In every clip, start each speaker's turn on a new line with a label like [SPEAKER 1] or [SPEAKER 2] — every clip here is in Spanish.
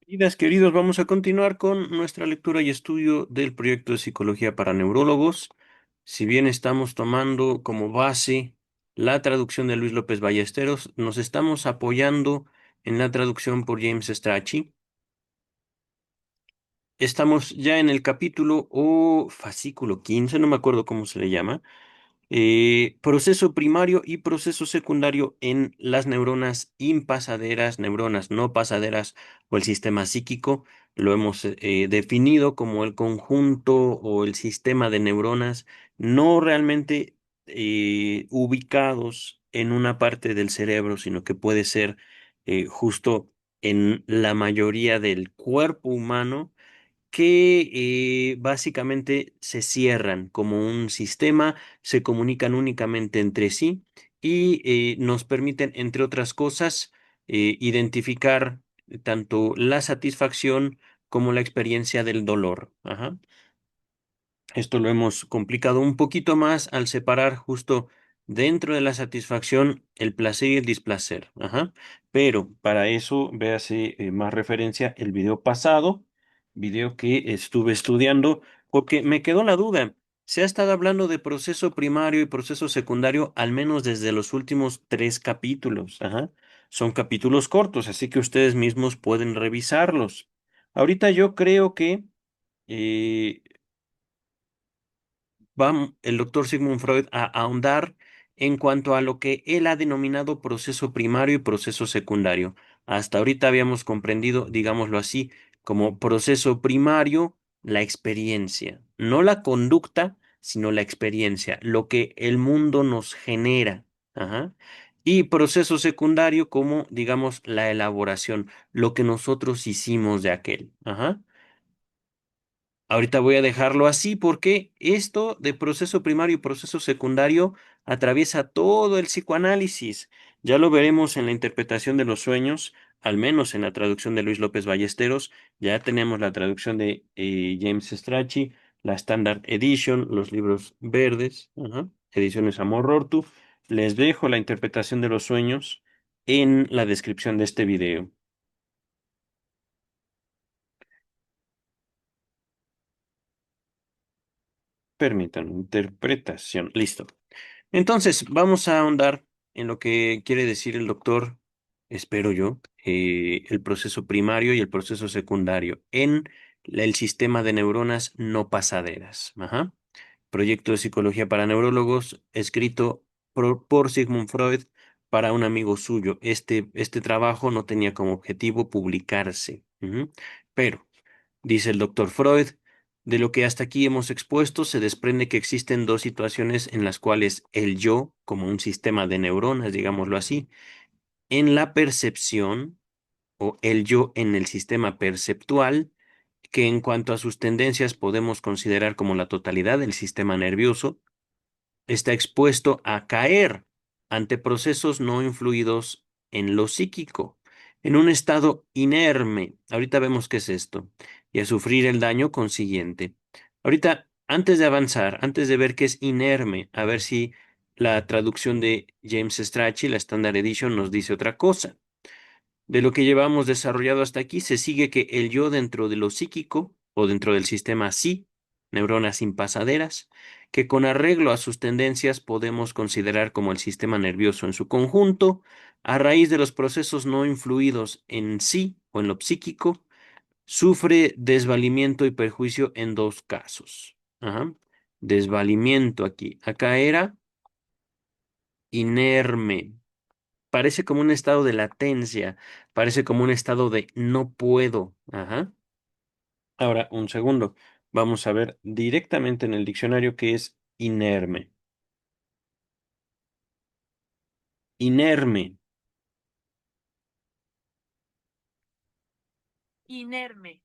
[SPEAKER 1] Queridas, queridos, vamos a continuar con nuestra lectura y estudio del proyecto de psicología para neurólogos. Si bien estamos tomando como base la traducción de Luis López Ballesteros, nos estamos apoyando en la traducción por James Strachey. Estamos ya en el capítulo o fascículo 15, no me acuerdo cómo se le llama, proceso primario y proceso secundario en las neuronas impasaderas, neuronas no pasaderas o el sistema psíquico. Lo hemos definido como el conjunto o el sistema de neuronas no realmente ubicados en una parte del cerebro, sino que puede ser justo en la mayoría del cuerpo humano que básicamente se cierran como un sistema, se comunican únicamente entre sí y nos permiten, entre otras cosas, identificar tanto la satisfacción como la experiencia del dolor. Ajá. Esto lo hemos complicado un poquito más al separar justo dentro de la satisfacción el placer y el displacer. Ajá. Pero para eso, véase más referencia el video pasado, video que estuve estudiando, porque me quedó la duda. Se ha estado hablando de proceso primario y proceso secundario al menos desde los últimos 3 capítulos. Ajá. Son capítulos cortos, así que ustedes mismos pueden revisarlos. Ahorita yo creo que eh, va el doctor Sigmund Freud a ahondar en cuanto a lo que él ha denominado proceso primario y proceso secundario. Hasta ahorita habíamos comprendido, digámoslo así, como proceso primario, la experiencia, no la conducta, sino la experiencia, lo que el mundo nos genera. Ajá. Y proceso secundario como, digamos, la elaboración, lo que nosotros hicimos de aquel. Ajá. Ahorita voy a dejarlo así porque esto de proceso primario y proceso secundario atraviesa todo el psicoanálisis. Ya lo veremos en la interpretación de los sueños, al menos en la traducción de Luis López Ballesteros. Ya tenemos la traducción de James Strachey, la Standard Edition, los libros verdes, ajá, ediciones Amor Rortu. Les dejo la interpretación de los sueños en la descripción de este video. Permítanme, interpretación. Listo. Entonces, vamos a ahondar en lo que quiere decir el doctor, espero yo, el proceso primario y el proceso secundario en el sistema de neuronas no pasaderas. Ajá. Proyecto de psicología para neurólogos, escrito por Sigmund Freud para un amigo suyo. Este trabajo no tenía como objetivo publicarse. Ujú. Pero dice el doctor Freud, de lo que hasta aquí hemos expuesto, se desprende que existen dos situaciones en las cuales el yo, como un sistema de neuronas, digámoslo así, en la percepción o el yo en el sistema perceptual, que en cuanto a sus tendencias podemos considerar como la totalidad del sistema nervioso, está expuesto a caer ante procesos no influidos en lo psíquico, en un estado inerme. Ahorita vemos qué es esto, y a sufrir el daño consiguiente. Ahorita, antes de avanzar, antes de ver qué es inerme, a ver si la traducción de James Strachey, la Standard Edition, nos dice otra cosa. De lo que llevamos desarrollado hasta aquí, se sigue que el yo dentro de lo psíquico o dentro del sistema sí, neuronas impasaderas, que con arreglo a sus tendencias podemos considerar como el sistema nervioso en su conjunto, a raíz de los procesos no influidos en sí o en lo psíquico, sufre desvalimiento y perjuicio en dos casos. Ajá. Desvalimiento aquí. Acá era inerme. Parece como un estado de latencia, parece como un estado de no puedo. Ajá. Ahora, un segundo. Vamos a ver directamente en el diccionario qué es inerme. Inerme.
[SPEAKER 2] Inerme.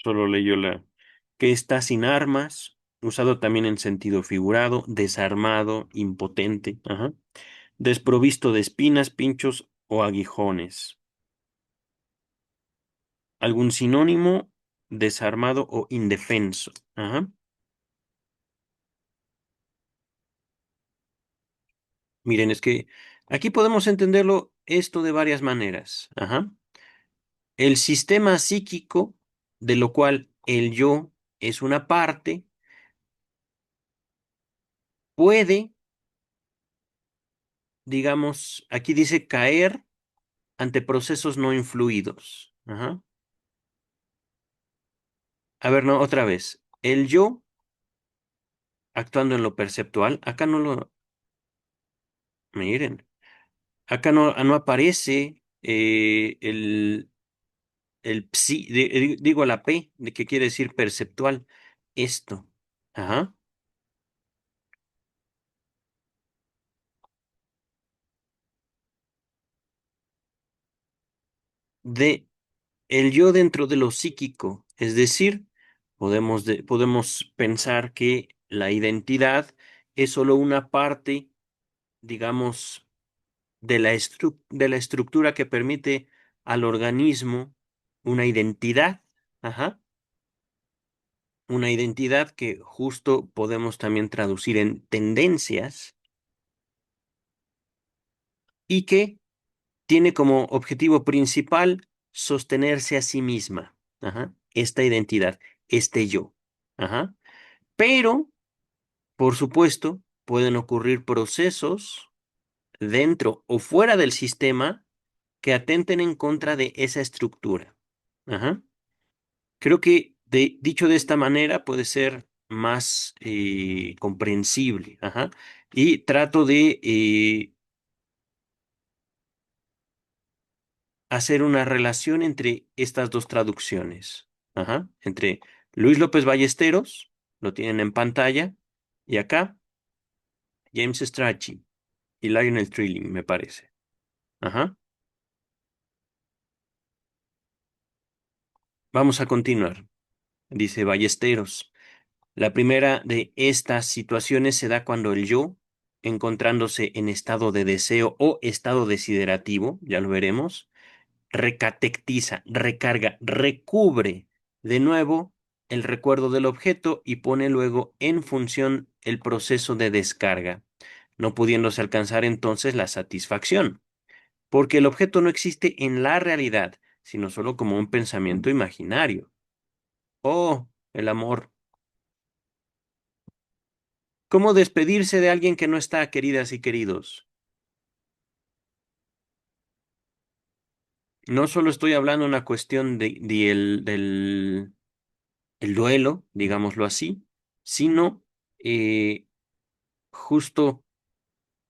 [SPEAKER 1] Solo leyó la que está sin armas, usado también en sentido figurado, desarmado, impotente, ajá. Desprovisto de espinas, pinchos o aguijones. Algún sinónimo, desarmado o indefenso. Ajá. Miren, es que aquí podemos entenderlo esto de varias maneras. Ajá. El sistema psíquico, de lo cual el yo es una parte, puede, digamos, aquí dice caer ante procesos no influidos. Ajá. A ver, no, otra vez. El yo actuando en lo perceptual, acá no lo, miren, acá no aparece el psi, digo la P, de que quiere decir perceptual. Esto. Ajá. De el yo dentro de lo psíquico. Es decir, podemos pensar que la identidad es solo una parte, digamos, de la estructura que permite al organismo una identidad. Ajá. Una identidad que justo podemos también traducir en tendencias y que tiene como objetivo principal sostenerse a sí misma. Ajá. Esta identidad, este yo. Ajá. Pero, por supuesto, pueden ocurrir procesos dentro o fuera del sistema que atenten en contra de esa estructura. Ajá. Creo que dicho de esta manera puede ser más comprensible. Ajá. Y trato de hacer una relación entre estas dos traducciones. Ajá. Entre Luis López Ballesteros, lo tienen en pantalla, y acá James Strachey y Lionel Trilling, me parece. Ajá. Vamos a continuar. Dice Ballesteros. La primera de estas situaciones se da cuando el yo, encontrándose en estado de deseo o estado desiderativo, ya lo veremos, recatectiza, recarga, recubre de nuevo el recuerdo del objeto y pone luego en función el proceso de descarga, no pudiéndose alcanzar entonces la satisfacción, porque el objeto no existe en la realidad, sino solo como un pensamiento imaginario. Oh, el amor. ¿Cómo despedirse de alguien que no está, queridas y queridos? No solo estoy hablando de una cuestión del el duelo, digámoslo así, sino justo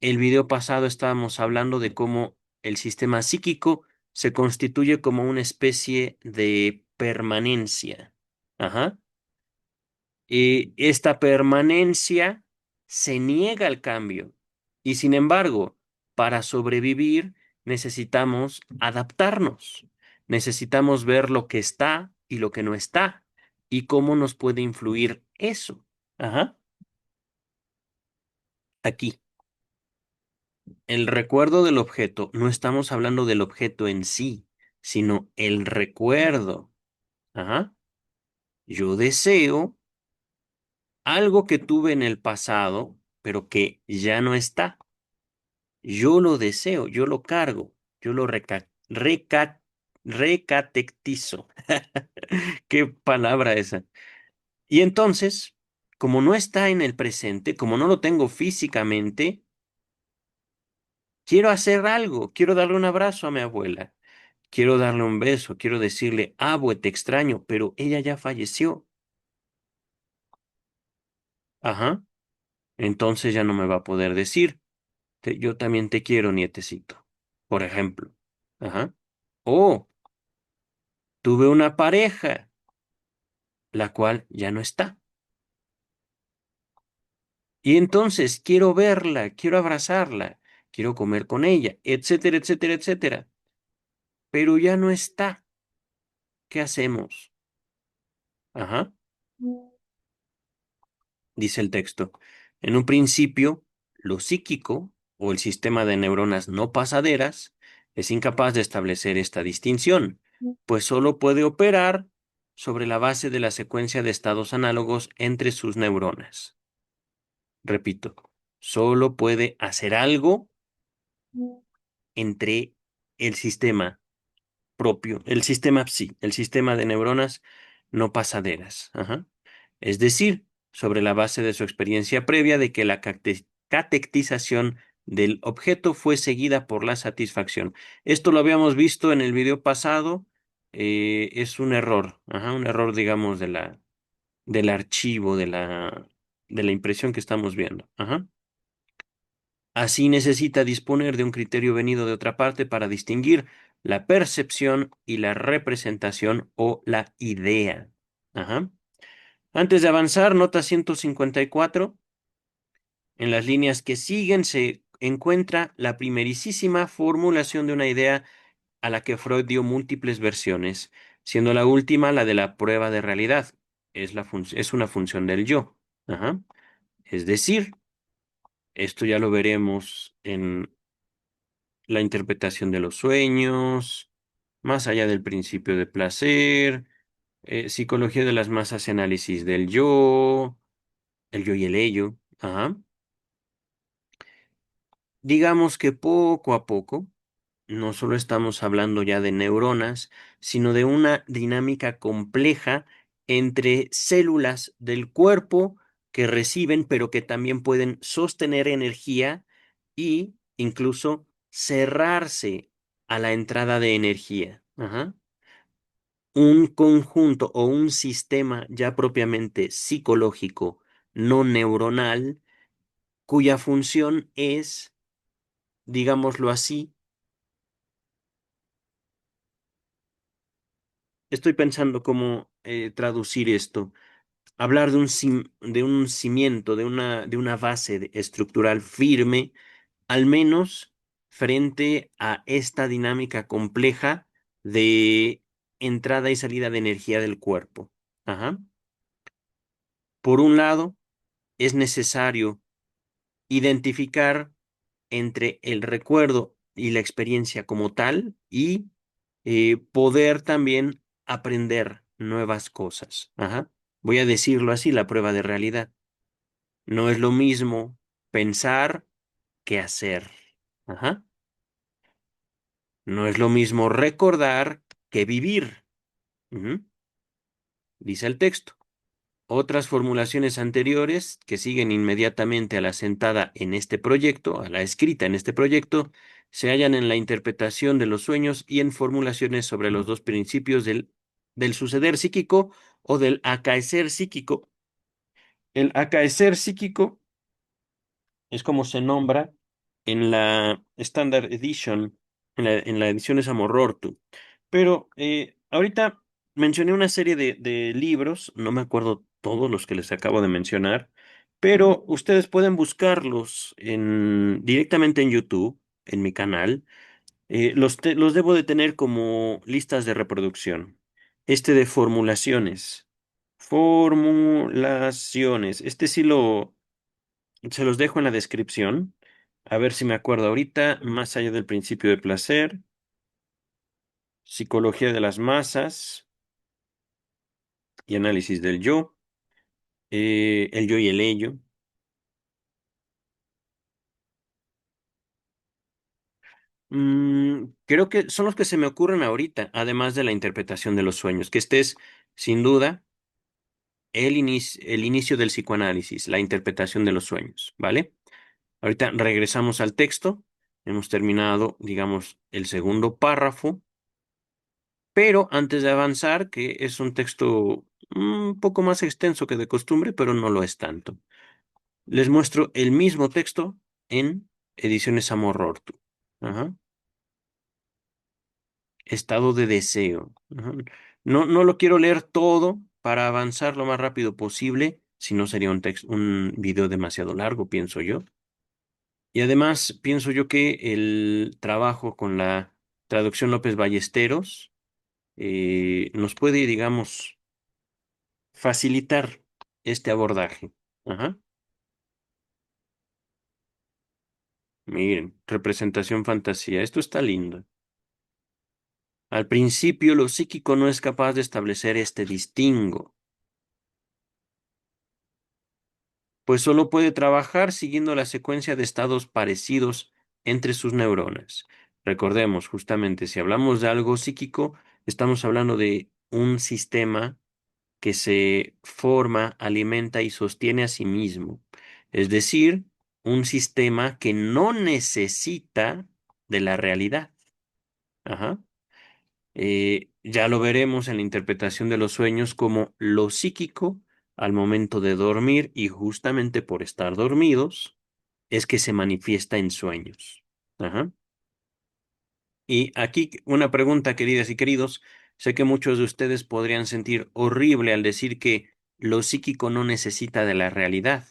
[SPEAKER 1] el video pasado estábamos hablando de cómo el sistema psíquico se constituye como una especie de permanencia. Ajá. Esta permanencia se niega al cambio y sin embargo, para sobrevivir necesitamos adaptarnos, necesitamos ver lo que está y lo que no está y cómo nos puede influir eso. Ajá. Aquí, el recuerdo del objeto, no estamos hablando del objeto en sí, sino el recuerdo. Ajá. Yo deseo algo que tuve en el pasado, pero que ya no está. Yo lo deseo, yo lo cargo, yo lo recatectizo. ¿Qué palabra esa? Y entonces, como no está en el presente, como no lo tengo físicamente, quiero hacer algo, quiero darle un abrazo a mi abuela, quiero darle un beso, quiero decirle, abue, te extraño, pero ella ya falleció. Ajá. Entonces ya no me va a poder decir, yo también te quiero, nietecito, por ejemplo. Ajá. O tuve una pareja, la cual ya no está. Y entonces quiero verla, quiero abrazarla, quiero comer con ella, etcétera, etcétera, etcétera. Pero ya no está. ¿Qué hacemos? Ajá, dice el texto. En un principio, lo psíquico o el sistema de neuronas no pasaderas es incapaz de establecer esta distinción, pues solo puede operar sobre la base de la secuencia de estados análogos entre sus neuronas. Repito, solo puede hacer algo entre el sistema. propio. El sistema sí, el sistema de neuronas no pasaderas. Ajá. Es decir, sobre la base de su experiencia previa de que la catectización del objeto fue seguida por la satisfacción. Esto lo habíamos visto en el video pasado. Es un error, ajá, un error, digamos, del archivo, de la impresión que estamos viendo. Ajá. Así necesita disponer de un criterio venido de otra parte para distinguir la percepción y la representación o la idea. Ajá. Antes de avanzar, nota 154. En las líneas que siguen se encuentra la primerísima formulación de una idea a la que Freud dio múltiples versiones, siendo la última la de la prueba de realidad. Es una función del yo. Ajá. Es decir, esto ya lo veremos en la interpretación de los sueños, más allá del principio de placer, psicología de las masas y análisis del yo, el yo y el ello. Ajá. Digamos que poco a poco, no solo estamos hablando ya de neuronas, sino de una dinámica compleja entre células del cuerpo que reciben, pero que también pueden sostener energía y incluso cerrarse a la entrada de energía. Ajá. Un conjunto o un sistema ya propiamente psicológico, no neuronal, cuya función es, digámoslo así, estoy pensando cómo traducir esto. Hablar de de un cimiento, de una base estructural firme, al menos frente a esta dinámica compleja de entrada y salida de energía del cuerpo. Ajá. Por un lado, es necesario identificar entre el recuerdo y la experiencia como tal y poder también aprender nuevas cosas. Ajá. Voy a decirlo así, la prueba de realidad. No es lo mismo pensar que hacer. Ajá. No es lo mismo recordar que vivir. Ujú. Dice el texto. Otras formulaciones anteriores que siguen inmediatamente a la sentada en este proyecto, a la escrita en este proyecto, se hallan en la interpretación de los sueños y en formulaciones sobre los dos principios del suceder psíquico o del acaecer psíquico. El acaecer psíquico es como se nombra en la Standard Edition, en la edición de Samorortu. Pero ahorita mencioné una serie de libros, no me acuerdo todos los que les acabo de mencionar, pero ustedes pueden buscarlos directamente en YouTube, en mi canal. Los debo de tener como listas de reproducción. Este de formulaciones. Formulaciones. Este sí se los dejo en la descripción. A ver si me acuerdo ahorita. Más allá del principio de placer. Psicología de las masas y análisis del yo. El yo y el ello. Creo que son los que se me ocurren ahorita, además de la interpretación de los sueños, que este es, sin duda, el inicio del psicoanálisis, la interpretación de los sueños, ¿vale? Ahorita regresamos al texto. Hemos terminado, digamos, el segundo párrafo, pero antes de avanzar, que es un texto un poco más extenso que de costumbre, pero no lo es tanto. Les muestro el mismo texto en Ediciones Amorortu. Ajá. Estado de deseo. Ajá. No, no lo quiero leer todo para avanzar lo más rápido posible, si no sería un video demasiado largo, pienso yo. Y además, pienso yo que el trabajo con la traducción López Ballesteros nos puede, digamos, facilitar este abordaje. Ajá. Miren, representación fantasía. Esto está lindo. Al principio, lo psíquico no es capaz de establecer este distingo, pues solo puede trabajar siguiendo la secuencia de estados parecidos entre sus neuronas. Recordemos, justamente, si hablamos de algo psíquico, estamos hablando de un sistema que se forma, alimenta y sostiene a sí mismo. Es decir, un sistema que no necesita de la realidad. Ajá. Ya lo veremos en la interpretación de los sueños como lo psíquico al momento de dormir y justamente por estar dormidos es que se manifiesta en sueños. Ajá. Y aquí una pregunta, queridas y queridos. Sé que muchos de ustedes podrían sentir horrible al decir que lo psíquico no necesita de la realidad,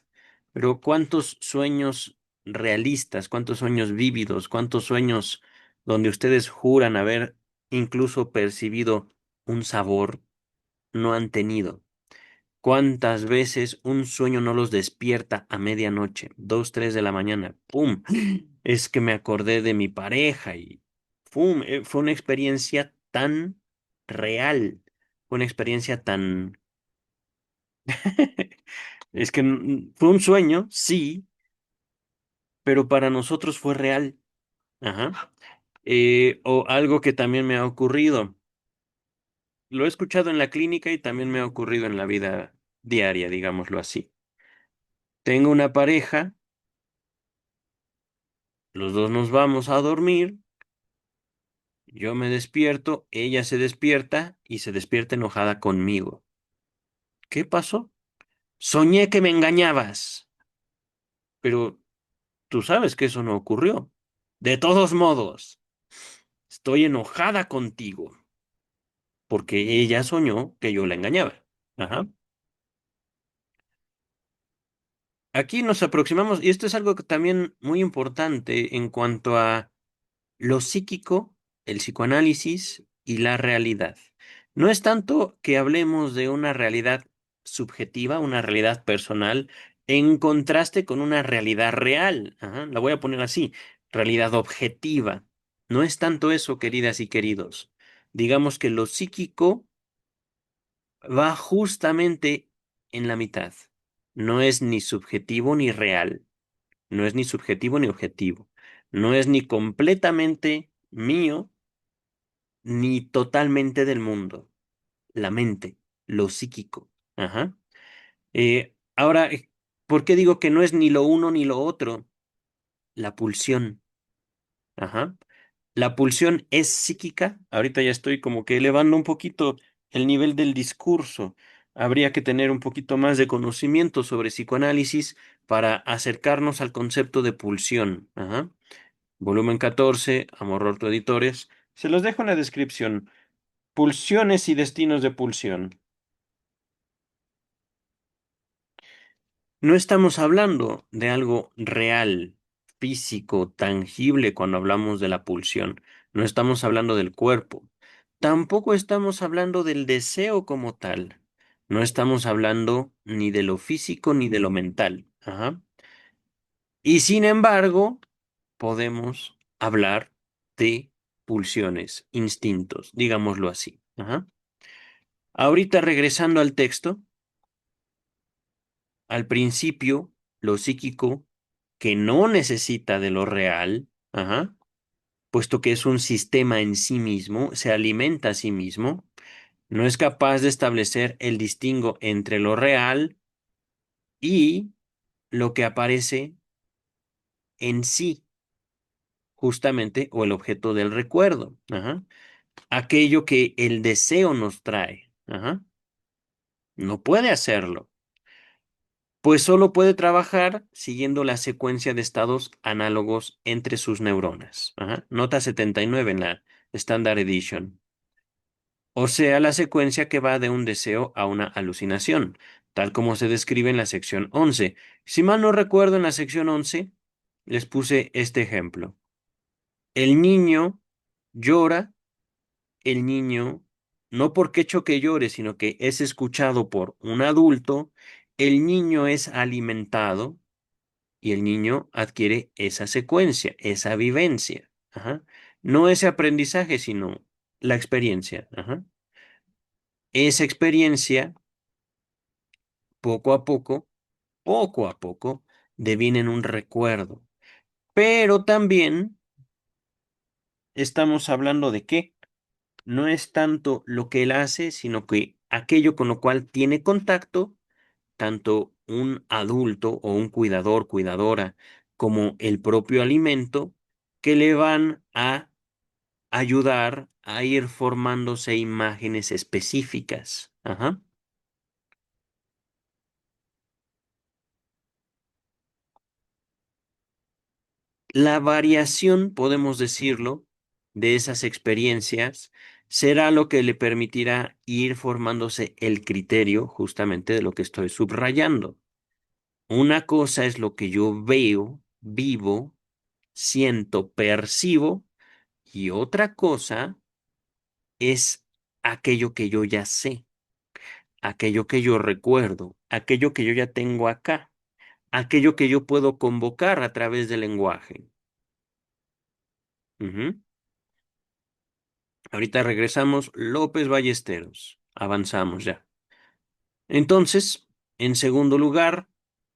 [SPEAKER 1] pero ¿cuántos sueños realistas, cuántos sueños vívidos, cuántos sueños donde ustedes juran haber incluso percibido un sabor no han tenido? ¿Cuántas veces un sueño no los despierta a medianoche, 2, 3 de la mañana? ¡Pum! Es que me acordé de mi pareja y ¡pum! Fue una experiencia tan real, fue una experiencia tan... Es que fue un sueño, sí, pero para nosotros fue real. Ajá. O algo que también me ha ocurrido. Lo he escuchado en la clínica y también me ha ocurrido en la vida diaria, digámoslo así. Tengo una pareja. Los dos nos vamos a dormir, yo me despierto, ella se despierta y se despierta enojada conmigo. ¿Qué pasó? Soñé que me engañabas, pero tú sabes que eso no ocurrió. De todos modos, estoy enojada contigo porque ella soñó que yo la engañaba. Ajá. Aquí nos aproximamos, y esto es algo que también muy importante en cuanto a lo psíquico, el psicoanálisis y la realidad. No es tanto que hablemos de una realidad subjetiva, una realidad personal, en contraste con una realidad real. Ajá, la voy a poner así, realidad objetiva. No es tanto eso, queridas y queridos. Digamos que lo psíquico va justamente en la mitad. No es ni subjetivo ni real. No es ni subjetivo ni objetivo. No es ni completamente mío ni totalmente del mundo. La mente, lo psíquico. Ajá. Ahora, ¿por qué digo que no es ni lo uno ni lo otro? La pulsión. Ajá. La pulsión es psíquica. Ahorita ya estoy como que elevando un poquito el nivel del discurso. Habría que tener un poquito más de conocimiento sobre psicoanálisis para acercarnos al concepto de pulsión. Ajá. Volumen 14, Amor Orto Editores. Se los dejo en la descripción. Pulsiones y destinos de pulsión. No estamos hablando de algo real, físico, tangible cuando hablamos de la pulsión. No estamos hablando del cuerpo. Tampoco estamos hablando del deseo como tal. No estamos hablando ni de lo físico ni de lo mental. Ajá. Y sin embargo, podemos hablar de pulsiones, instintos, digámoslo así. Ajá. Ahorita regresando al texto. Al principio, lo psíquico, que no necesita de lo real, ajá, puesto que es un sistema en sí mismo, se alimenta a sí mismo, no es capaz de establecer el distingo entre lo real y lo que aparece en sí, justamente, o el objeto del recuerdo, ajá, aquello que el deseo nos trae, ajá, no puede hacerlo. Pues solo puede trabajar siguiendo la secuencia de estados análogos entre sus neuronas. Ajá. Nota 79 en la Standard Edition. O sea, la secuencia que va de un deseo a una alucinación, tal como se describe en la sección 11. Si mal no recuerdo, en la sección 11 les puse este ejemplo. El niño llora, el niño, no porque choque llore, sino que es escuchado por un adulto, el niño es alimentado y el niño adquiere esa secuencia, esa vivencia. Ajá. No ese aprendizaje, sino la experiencia. Ajá. Esa experiencia, poco a poco a poco, deviene en un recuerdo. Pero también estamos hablando de que no es tanto lo que él hace, sino que aquello con lo cual tiene contacto, tanto un adulto o un cuidador, cuidadora, como el propio alimento, que le van a ayudar a ir formándose imágenes específicas. Ajá. La variación, podemos decirlo, de esas experiencias será lo que le permitirá ir formándose el criterio justamente de lo que estoy subrayando. Una cosa es lo que yo veo, vivo, siento, percibo, y otra cosa es aquello que yo ya sé, aquello que yo recuerdo, aquello que yo ya tengo acá, aquello que yo puedo convocar a través del lenguaje. Ujú. Ahorita regresamos, López Ballesteros. Avanzamos ya. Entonces, en segundo lugar,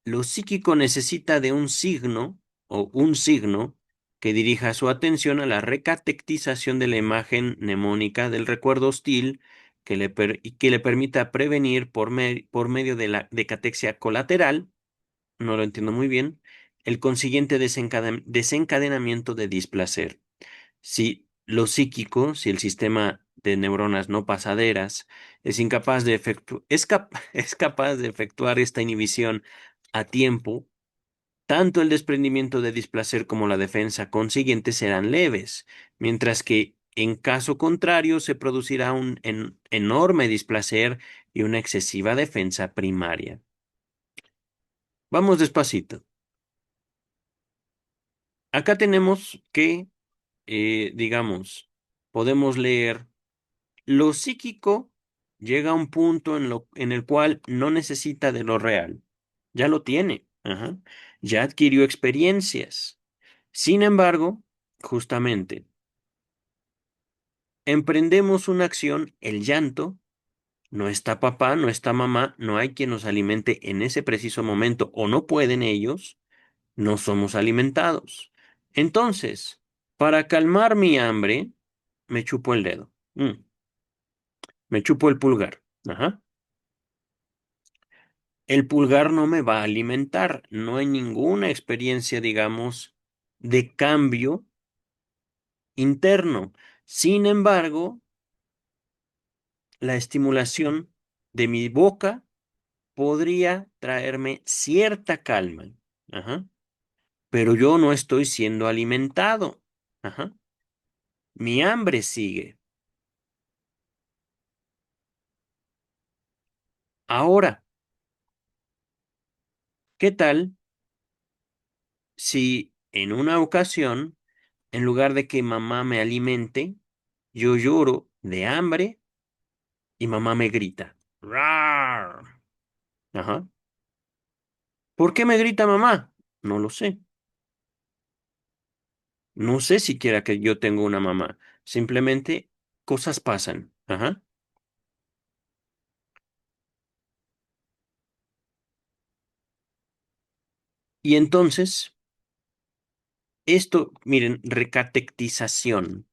[SPEAKER 1] lo psíquico necesita de un signo o un signo que dirija su atención a la recatectización de la imagen mnemónica del recuerdo hostil y que le permita prevenir por medio de la decatexia colateral, no lo entiendo muy bien, el consiguiente desencadenamiento de displacer. Si lo psíquico, si el sistema de neuronas no pasaderas es incapaz de es capaz de efectuar esta inhibición a tiempo, tanto el desprendimiento de displacer como la defensa consiguiente serán leves, mientras que en caso contrario se producirá un enorme displacer y una excesiva defensa primaria. Vamos despacito. Acá tenemos que, digamos, podemos leer. Lo psíquico llega a un punto en el cual no necesita de lo real. Ya lo tiene. Ajá. Ya adquirió experiencias. Sin embargo, justamente, emprendemos una acción, el llanto. No está papá, no está mamá, no hay quien nos alimente en ese preciso momento o no pueden ellos, no somos alimentados. Entonces, para calmar mi hambre, me chupo el dedo. Me chupo el pulgar. Ajá. El pulgar no me va a alimentar, no hay ninguna experiencia, digamos, de cambio interno. Sin embargo, la estimulación de mi boca podría traerme cierta calma. Ajá. Pero yo no estoy siendo alimentado. Ajá. Mi hambre sigue. Ahora, ¿qué tal si en una ocasión, en lugar de que mamá me alimente, yo lloro de hambre y mamá me grita? "Rar". Ajá. ¿Por qué me grita mamá? No lo sé. No sé siquiera que yo tengo una mamá. Simplemente cosas pasan. Ajá. Y entonces, esto, miren, recatectización,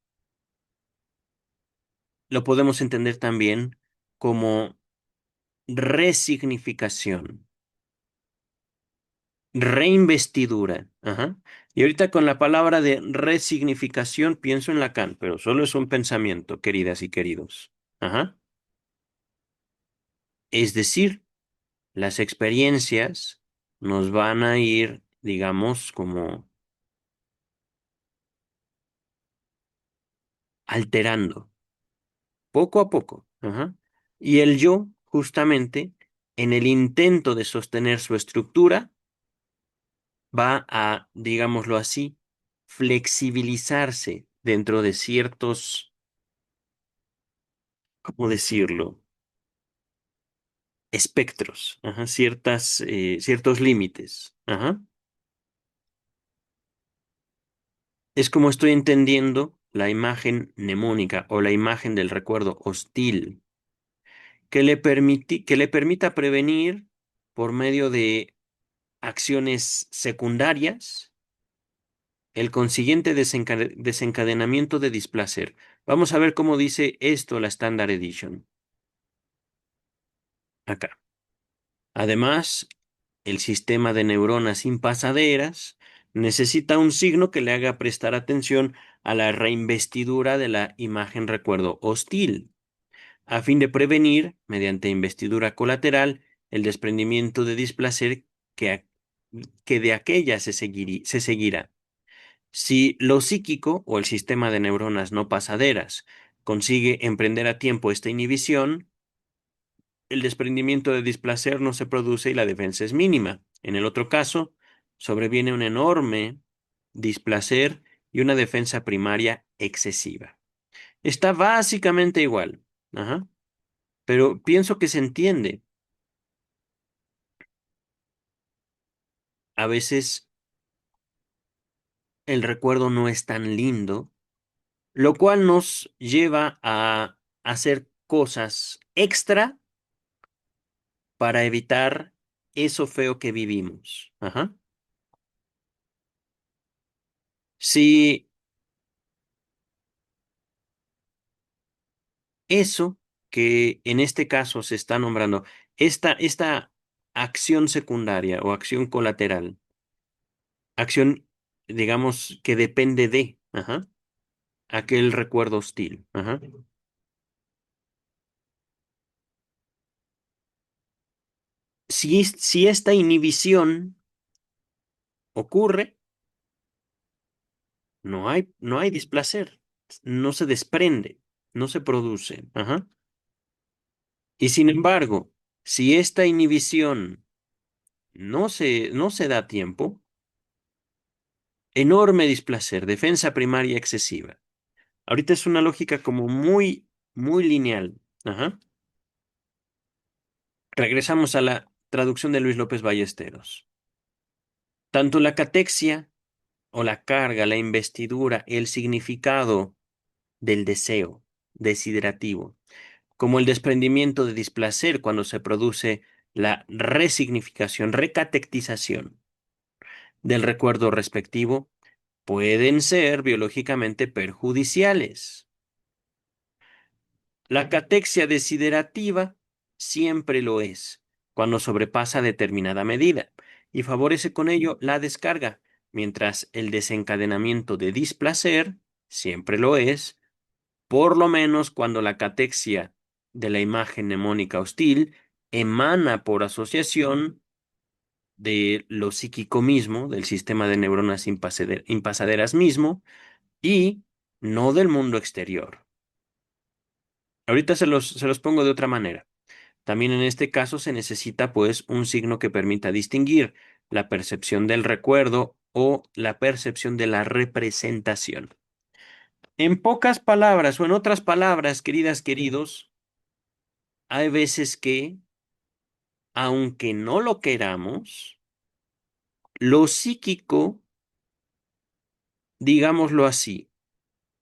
[SPEAKER 1] lo podemos entender también como resignificación, reinvestidura. Ajá. Y ahorita con la palabra de resignificación pienso en Lacan, pero solo es un pensamiento, queridas y queridos. Ajá. Es decir, las experiencias nos van a ir, digamos, como alterando, poco a poco. Ajá. Y el yo, justamente, en el intento de sostener su estructura, va a, digámoslo así, flexibilizarse dentro de ciertos, ¿cómo decirlo? Espectros, ajá, ciertos límites. Ajá. Es como estoy entendiendo la imagen mnemónica o la imagen del recuerdo hostil que le permita prevenir por medio de acciones secundarias el consiguiente desencadenamiento de displacer. Vamos a ver cómo dice esto la Standard Edition. Acá. Además, el sistema de neuronas impasaderas necesita un signo que le haga prestar atención a la reinvestidura de la imagen recuerdo hostil, a fin de prevenir, mediante investidura colateral, el desprendimiento de displacer que, que de aquella se seguirá. Si lo psíquico o el sistema de neuronas no pasaderas consigue emprender a tiempo esta inhibición, el desprendimiento de displacer no se produce y la defensa es mínima. En el otro caso, sobreviene un enorme displacer y una defensa primaria excesiva. Está básicamente igual. Ajá. Pero pienso que se entiende. A veces el recuerdo no es tan lindo, lo cual nos lleva a hacer cosas extra para evitar eso feo que vivimos. Ajá. Si eso que en este caso se está nombrando, esta acción secundaria o acción colateral, acción, digamos, que depende de, ajá, aquel recuerdo hostil, ajá. Si esta inhibición ocurre, no hay displacer, no se desprende, no se produce, ajá. Y sin embargo, si esta inhibición no se da a tiempo, enorme displacer, defensa primaria excesiva. Ahorita es una lógica como muy, muy lineal. Ajá. Regresamos a la traducción de Luis López Ballesteros. Tanto la catexia o la carga, la investidura, el significado del deseo desiderativo, como el desprendimiento de displacer cuando se produce la resignificación, recatectización del recuerdo respectivo, pueden ser biológicamente perjudiciales. La catexia desiderativa siempre lo es, cuando sobrepasa determinada medida, y favorece con ello la descarga, mientras el desencadenamiento de displacer siempre lo es, por lo menos cuando la catexia de la imagen mnemónica hostil emana por asociación de lo psíquico mismo, del sistema de neuronas impasaderas mismo, y no del mundo exterior. Ahorita se los pongo de otra manera. También en este caso se necesita pues un signo que permita distinguir la percepción del recuerdo o la percepción de la representación. En pocas palabras o en otras palabras, queridas, queridos, hay veces que, aunque no lo queramos, lo psíquico, digámoslo así,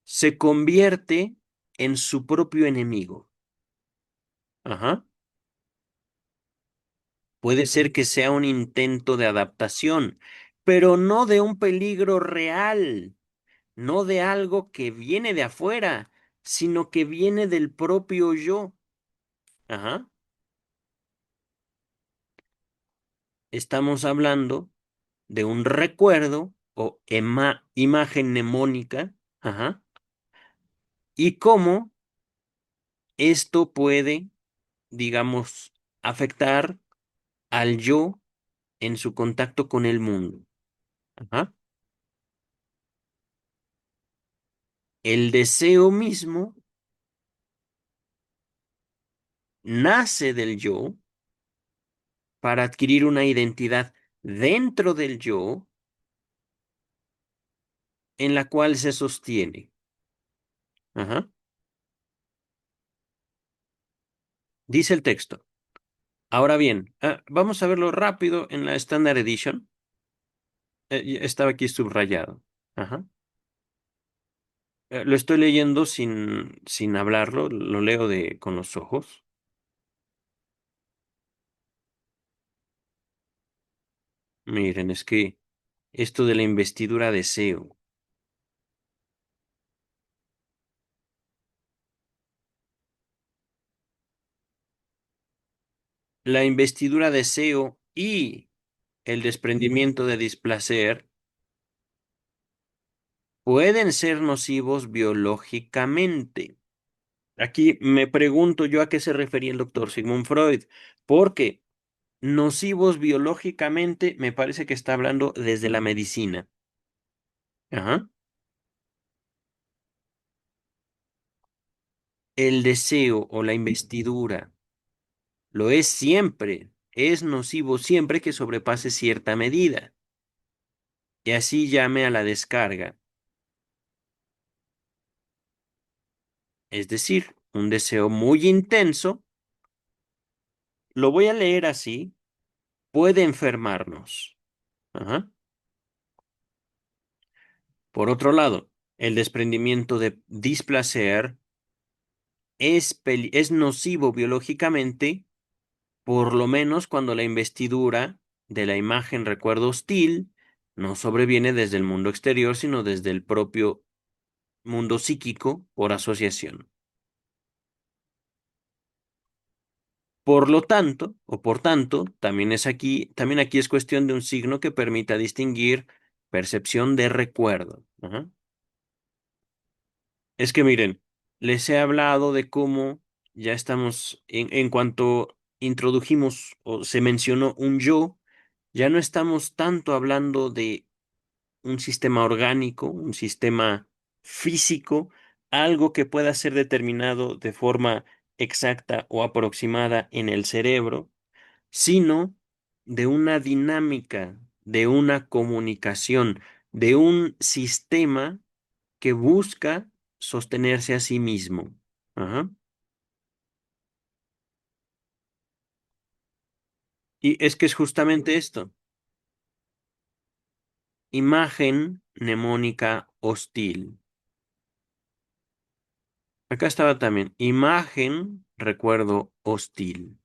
[SPEAKER 1] se convierte en su propio enemigo. Ajá. Puede ser que sea un intento de adaptación, pero no de un peligro real, no de algo que viene de afuera, sino que viene del propio yo. Ajá. Estamos hablando de un recuerdo o imagen mnemónica. Ajá. Y cómo esto puede, digamos, afectar al yo en su contacto con el mundo. Ajá. El deseo mismo nace del yo para adquirir una identidad dentro del yo en la cual se sostiene. Ajá. Dice el texto. Ahora bien, vamos a verlo rápido en la Standard Edition. Estaba aquí subrayado. Ajá. Lo estoy leyendo sin hablarlo, lo leo con los ojos. Miren, es que esto de la investidura deseo. la investidura de deseo y el desprendimiento de displacer pueden ser nocivos biológicamente. Aquí me pregunto yo a qué se refería el doctor Sigmund Freud, porque nocivos biológicamente me parece que está hablando desde la medicina. Ajá. El deseo o la investidura lo es siempre, es nocivo siempre que sobrepase cierta medida, y así llame a la descarga, es decir, un deseo muy intenso, lo voy a leer así, puede enfermarnos. Ajá. Por otro lado, el desprendimiento de displacer es nocivo biológicamente, por lo menos cuando la investidura de la imagen recuerdo hostil no sobreviene desde el mundo exterior, sino desde el propio mundo psíquico por asociación. Por lo tanto, o por tanto, también aquí es cuestión de un signo que permita distinguir percepción de recuerdo. Ajá. Es que miren, les he hablado de cómo ya estamos, en cuanto introdujimos o se mencionó un yo, ya no estamos tanto hablando de un sistema orgánico, un sistema físico, algo que pueda ser determinado de forma exacta o aproximada en el cerebro, sino de una dinámica, de una comunicación, de un sistema que busca sostenerse a sí mismo. Ajá. Y es que es justamente esto, imagen mnemónica hostil. Acá estaba también, imagen, recuerdo hostil.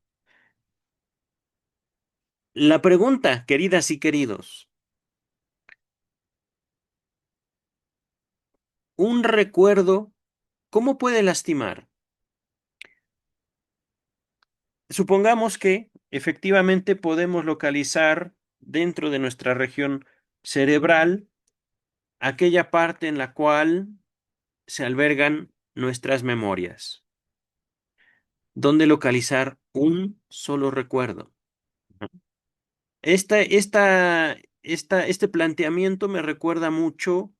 [SPEAKER 1] La pregunta, queridas y queridos, ¿un recuerdo cómo puede lastimar? Supongamos que efectivamente podemos localizar dentro de nuestra región cerebral aquella parte en la cual se albergan nuestras memorias. ¿Dónde localizar un solo recuerdo? Este planteamiento me recuerda mucho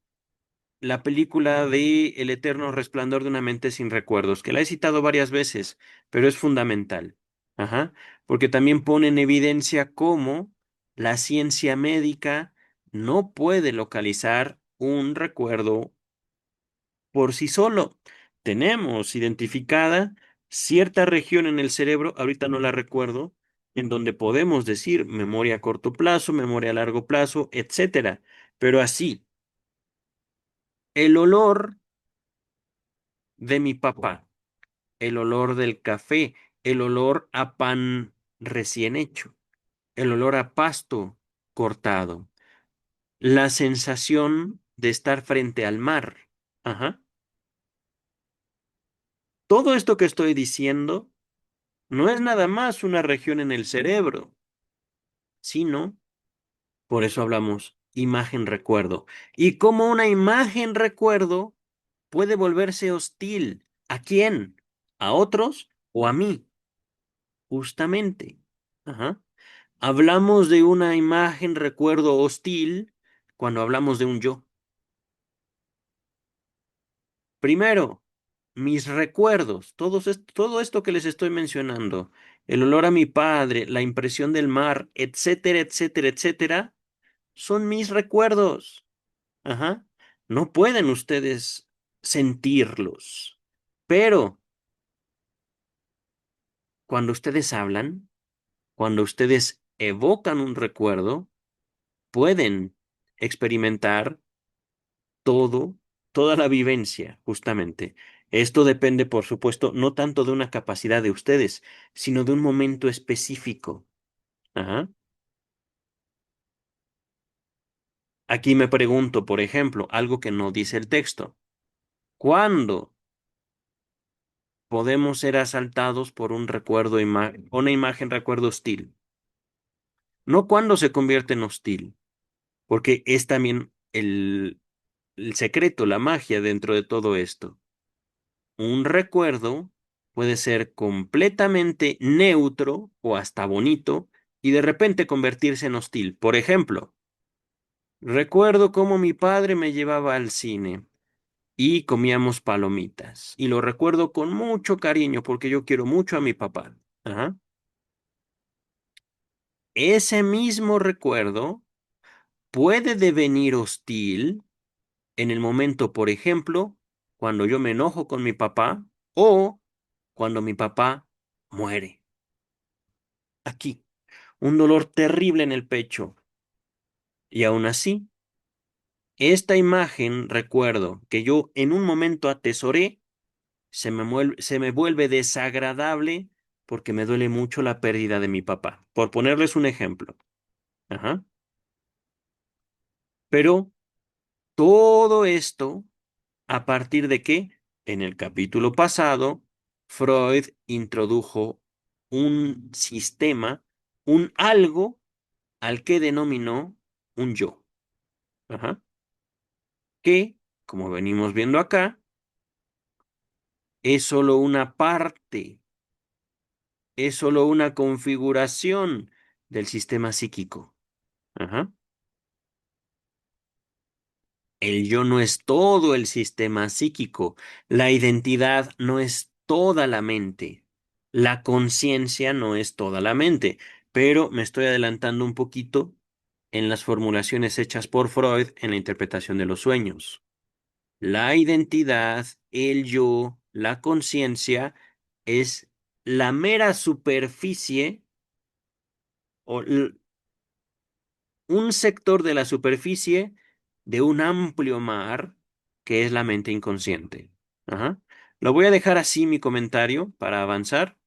[SPEAKER 1] la película de El eterno resplandor de una mente sin recuerdos, que la he citado varias veces, pero es fundamental. Ajá, porque también pone en evidencia cómo la ciencia médica no puede localizar un recuerdo por sí solo. Tenemos identificada cierta región en el cerebro, ahorita no la recuerdo, en donde podemos decir memoria a corto plazo, memoria a largo plazo, etcétera. Pero así, el olor de mi papá, el olor del café, el olor a pan recién hecho, el olor a pasto cortado, la sensación de estar frente al mar. Ajá. Todo esto que estoy diciendo no es nada más una región en el cerebro, sino, por eso hablamos, imagen recuerdo. Y cómo una imagen recuerdo puede volverse hostil. ¿A quién? ¿A otros o a mí? Justamente. Ajá. Hablamos de una imagen recuerdo hostil cuando hablamos de un yo. Primero, mis recuerdos, todo esto que les estoy mencionando, el olor a mi padre, la impresión del mar, etcétera, etcétera, etcétera, son mis recuerdos. Ajá. No pueden ustedes sentirlos. Pero cuando ustedes hablan, cuando ustedes evocan un recuerdo, pueden experimentar todo, toda la vivencia, justamente. Esto depende, por supuesto, no tanto de una capacidad de ustedes, sino de un momento específico. Ajá. Aquí me pregunto, por ejemplo, algo que no dice el texto. ¿Cuándo podemos ser asaltados por un recuerdo, una imagen recuerdo hostil. No cuando se convierte en hostil, porque es también el secreto, la magia dentro de todo esto. Un recuerdo puede ser completamente neutro o hasta bonito y de repente convertirse en hostil. Por ejemplo, recuerdo cómo mi padre me llevaba al cine y comíamos palomitas. Y lo recuerdo con mucho cariño porque yo quiero mucho a mi papá. Ajá. Ese mismo recuerdo puede devenir hostil en el momento, por ejemplo, cuando yo me enojo con mi papá o cuando mi papá muere. Aquí, un dolor terrible en el pecho. Y aún así, esta imagen, recuerdo, que yo en un momento atesoré, se me vuelve desagradable porque me duele mucho la pérdida de mi papá. Por ponerles un ejemplo. Ajá. Pero todo esto, ¿a partir de qué? En el capítulo pasado, Freud introdujo un sistema, un algo al que denominó un yo. Ajá. Que, como venimos viendo acá, es solo una parte, es solo una configuración del sistema psíquico. Ajá. El yo no es todo el sistema psíquico, la identidad no es toda la mente, la conciencia no es toda la mente, pero me estoy adelantando un poquito en las formulaciones hechas por Freud en la interpretación de los sueños. La identidad, el yo, la conciencia es la mera superficie o un sector de la superficie de un amplio mar que es la mente inconsciente. Ajá. Lo voy a dejar así mi comentario para avanzar.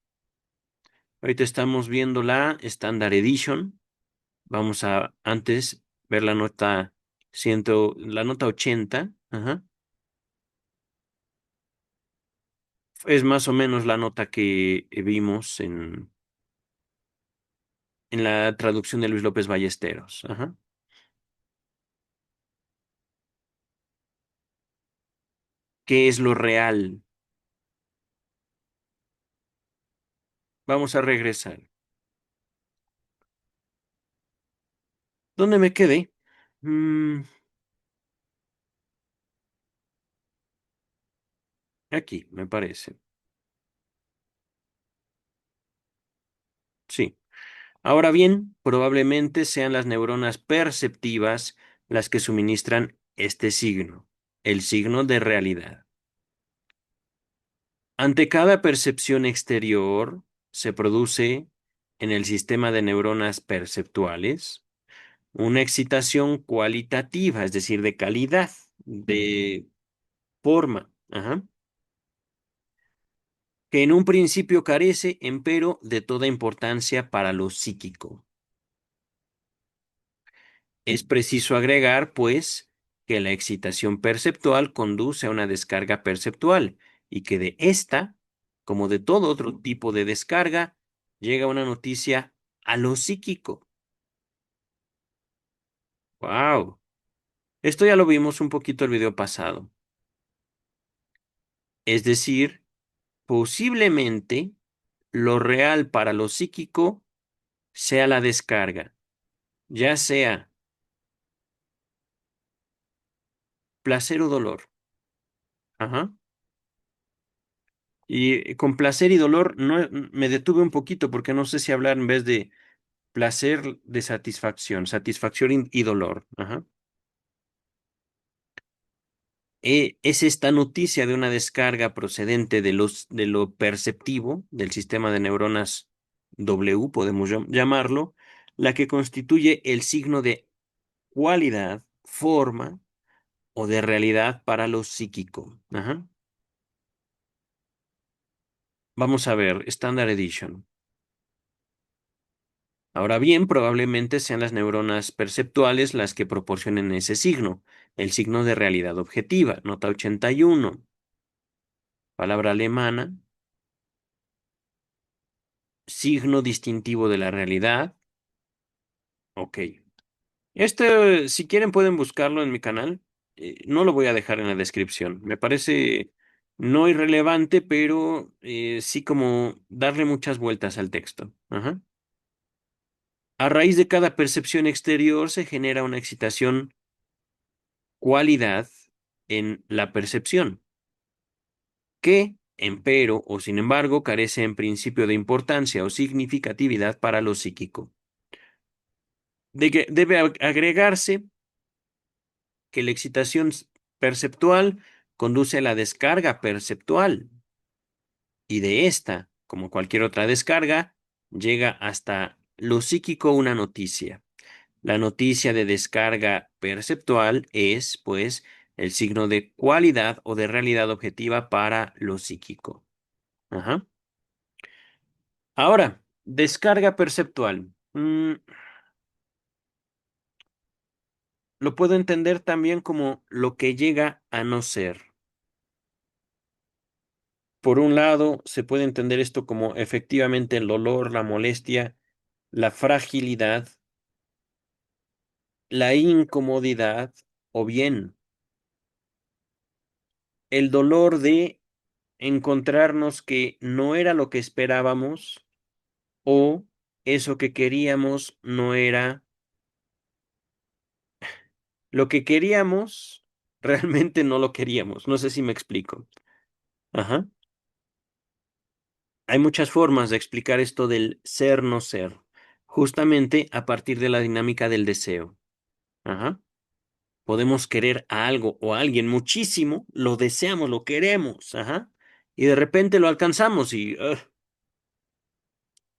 [SPEAKER 1] Ahorita estamos viendo la Standard Edition. Vamos a antes ver la nota la nota 80. Ajá. Es más o menos la nota que vimos en la traducción de Luis López Ballesteros. Ajá. ¿Qué es lo real? Vamos a regresar. ¿Dónde me quedé? Mm, aquí, me parece. Sí. Ahora bien, probablemente sean las neuronas perceptivas las que suministran este signo, el signo de realidad. Ante cada percepción exterior se produce en el sistema de neuronas perceptuales una excitación cualitativa, es decir, de calidad, de forma, ajá, que en un principio carece, empero, de toda importancia para lo psíquico. Es preciso agregar, pues, que la excitación perceptual conduce a una descarga perceptual y que de esta, como de todo otro tipo de descarga, llega una noticia a lo psíquico. ¡Wow! Esto ya lo vimos un poquito el video pasado. Es decir, posiblemente lo real para lo psíquico sea la descarga, ya sea placer o dolor. Ajá. Y con placer y dolor no me detuve un poquito porque no sé si hablar en vez de placer de satisfacción, satisfacción y dolor. Ajá. Es esta noticia de una descarga procedente de lo perceptivo, del sistema de neuronas W, podemos llamarlo, la que constituye el signo de cualidad, forma o de realidad para lo psíquico. Ajá. Vamos a ver, Standard Edition. Ahora bien, probablemente sean las neuronas perceptuales las que proporcionen ese signo, el signo de realidad objetiva. Nota 81, palabra alemana. signo distintivo de la realidad. Ok. Este, si quieren, pueden buscarlo en mi canal. No lo voy a dejar en la descripción. Me parece no irrelevante, pero sí como darle muchas vueltas al texto. Ajá. A raíz de cada percepción exterior se genera una excitación cualidad en la percepción, que, empero o sin embargo, carece en principio de importancia o significatividad para lo psíquico. De que debe agregarse que la excitación perceptual conduce a la descarga perceptual y de esta, como cualquier otra descarga, llega hasta lo psíquico una noticia. La noticia de descarga perceptual es, pues, el signo de cualidad o de realidad objetiva para lo psíquico. Ajá. Ahora, descarga perceptual. Lo puedo entender también como lo que llega a no ser. Por un lado, se puede entender esto como efectivamente el dolor, la molestia, la fragilidad, la incomodidad o bien el dolor de encontrarnos que no era lo que esperábamos o eso que queríamos no era lo que queríamos, realmente no lo queríamos. No sé si me explico. Ajá. Hay muchas formas de explicar esto del ser no ser, justamente a partir de la dinámica del deseo. Ajá. Podemos querer a algo o a alguien muchísimo, lo deseamos, lo queremos, ajá, y de repente lo alcanzamos y,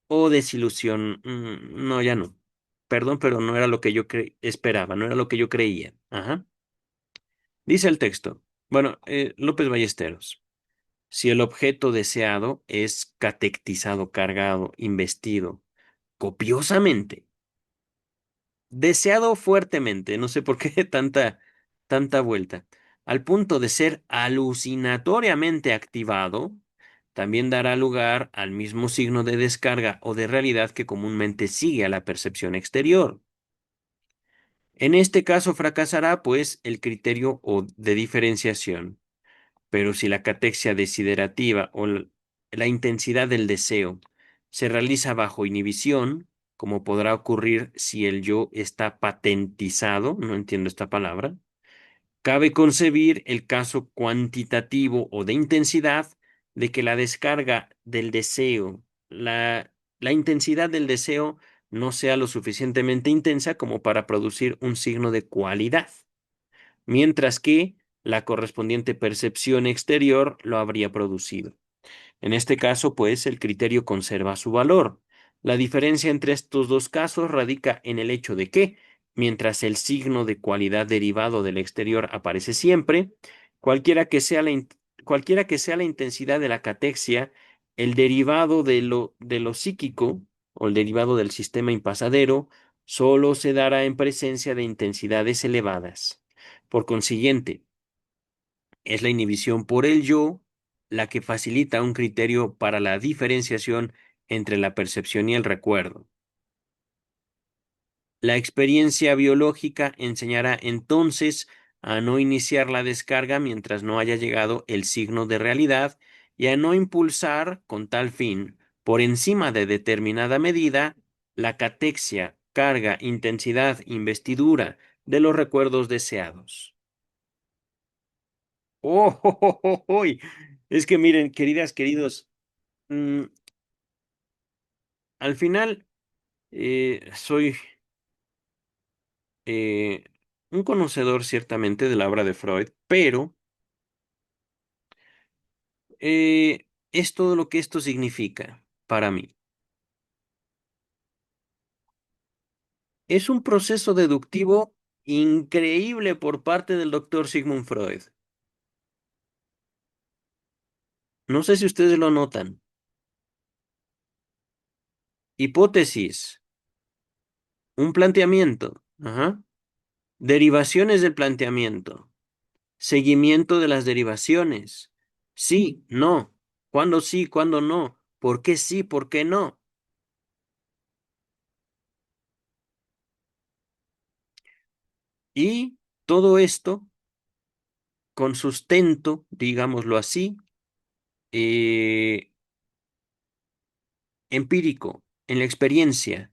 [SPEAKER 1] oh, desilusión, no, ya no. Perdón, pero no era lo que yo esperaba, no era lo que yo creía. Ajá. Dice el texto. Bueno, López Ballesteros. Si el objeto deseado es catectizado, cargado, investido copiosamente, deseado fuertemente, no sé por qué tanta vuelta, al punto de ser alucinatoriamente activado, también dará lugar al mismo signo de descarga o de realidad que comúnmente sigue a la percepción exterior. En este caso fracasará, pues, el criterio o de diferenciación. Pero si la catexia desiderativa o la intensidad del deseo se realiza bajo inhibición, como podrá ocurrir si el yo está patentizado, no entiendo esta palabra, cabe concebir el caso cuantitativo o de intensidad de que la descarga del deseo, la intensidad del deseo no sea lo suficientemente intensa como para producir un signo de cualidad, mientras que la correspondiente percepción exterior lo habría producido. En este caso, pues, el criterio conserva su valor. La diferencia entre estos dos casos radica en el hecho de que, mientras el signo de cualidad derivado del exterior aparece siempre, cualquiera que sea cualquiera que sea la intensidad de la catexia, el derivado de lo psíquico o el derivado del sistema impasadero solo se dará en presencia de intensidades elevadas. Por consiguiente, es la inhibición por el yo la que facilita un criterio para la diferenciación entre la percepción y el recuerdo. La experiencia biológica enseñará entonces a no iniciar la descarga mientras no haya llegado el signo de realidad y a no impulsar con tal fin, por encima de determinada medida, la catexia, carga, intensidad, investidura de los recuerdos deseados. ¡Oh! Es que miren, queridas, queridos, mm, al final soy eh, un conocedor ciertamente de la obra de Freud, pero es todo lo que esto significa para mí. Es un proceso deductivo increíble por parte del doctor Sigmund Freud. No sé si ustedes lo notan. Hipótesis, un planteamiento, ajá. Derivaciones del planteamiento. Seguimiento de las derivaciones. Sí, no. ¿Cuándo sí, cuándo no? ¿Por qué sí, por qué no? Y todo esto con sustento, digámoslo así, eh, empírico, en la experiencia,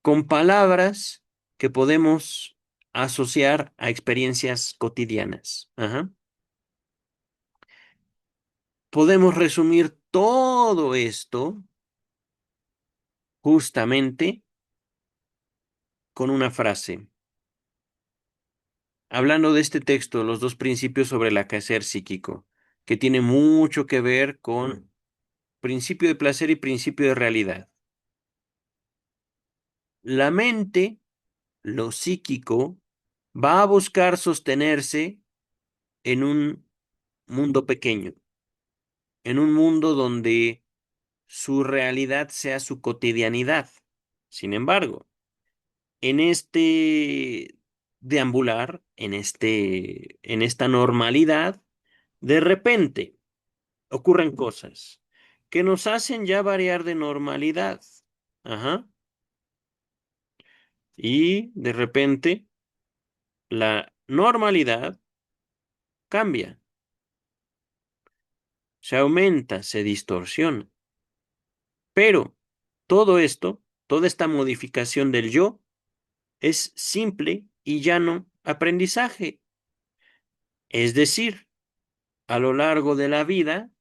[SPEAKER 1] con palabras que podemos asociar a experiencias cotidianas. Ajá. Podemos resumir todo esto justamente con una frase. Hablando de este texto, los dos principios sobre el quehacer psíquico, que tiene mucho que ver con principio de placer y principio de realidad. La mente, lo psíquico, va a buscar sostenerse en un mundo pequeño, en un mundo donde su realidad sea su cotidianidad. Sin embargo, en este deambular, en esta normalidad, de repente ocurren cosas que nos hacen ya variar de normalidad. Ajá. Y de repente la normalidad cambia, se aumenta, se distorsiona. Pero todo esto, toda esta modificación del yo, es simple y llano aprendizaje. Es decir, a lo largo de la vida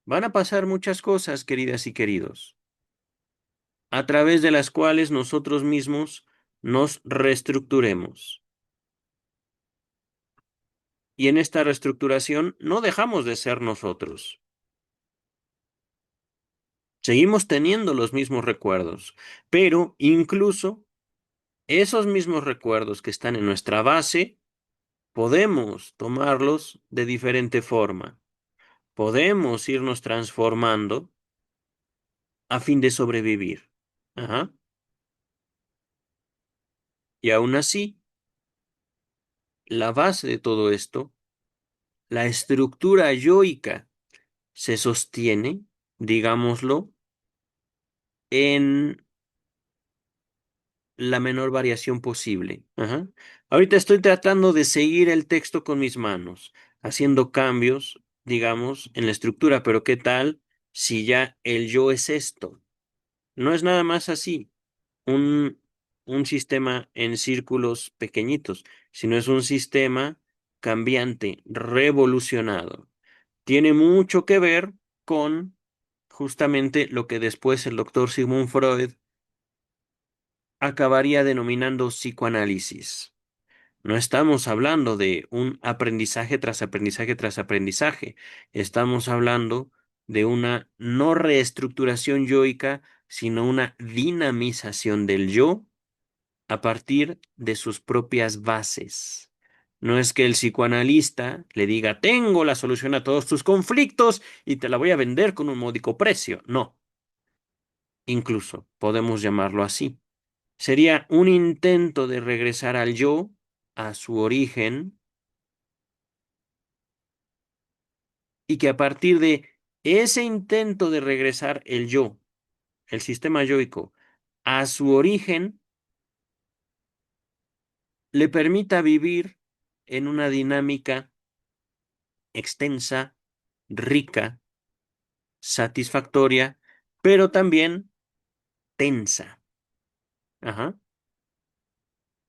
[SPEAKER 1] van a pasar muchas cosas, queridas y queridos, a través de las cuales nosotros mismos nos reestructuremos. Y en esta reestructuración no dejamos de ser nosotros. Seguimos teniendo los mismos recuerdos, pero incluso esos mismos recuerdos que están en nuestra base, podemos tomarlos de diferente forma. Podemos irnos transformando a fin de sobrevivir. Ajá. Y aún así, la base de todo esto, la estructura yoica, se sostiene, digámoslo, en la menor variación posible. Ajá. Ahorita estoy tratando de seguir el texto con mis manos, haciendo cambios, digamos, en la estructura, pero ¿qué tal si ya el yo es esto? No es nada más así, un, un sistema en círculos pequeñitos, sino es un sistema cambiante, revolucionado. Tiene mucho que ver con justamente lo que después el doctor Sigmund Freud acabaría denominando psicoanálisis. No estamos hablando de un aprendizaje tras aprendizaje tras aprendizaje. Estamos hablando de una no reestructuración yoica, sino una dinamización del yo a partir de sus propias bases. No es que el psicoanalista le diga, tengo la solución a todos tus conflictos y te la voy a vender con un módico precio. No, incluso podemos llamarlo así. Sería un intento de regresar al yo, a su origen, y que a partir de ese intento de regresar el yo, el sistema yoico, a su origen, le permita vivir en una dinámica extensa, rica, satisfactoria, pero también tensa. Ajá.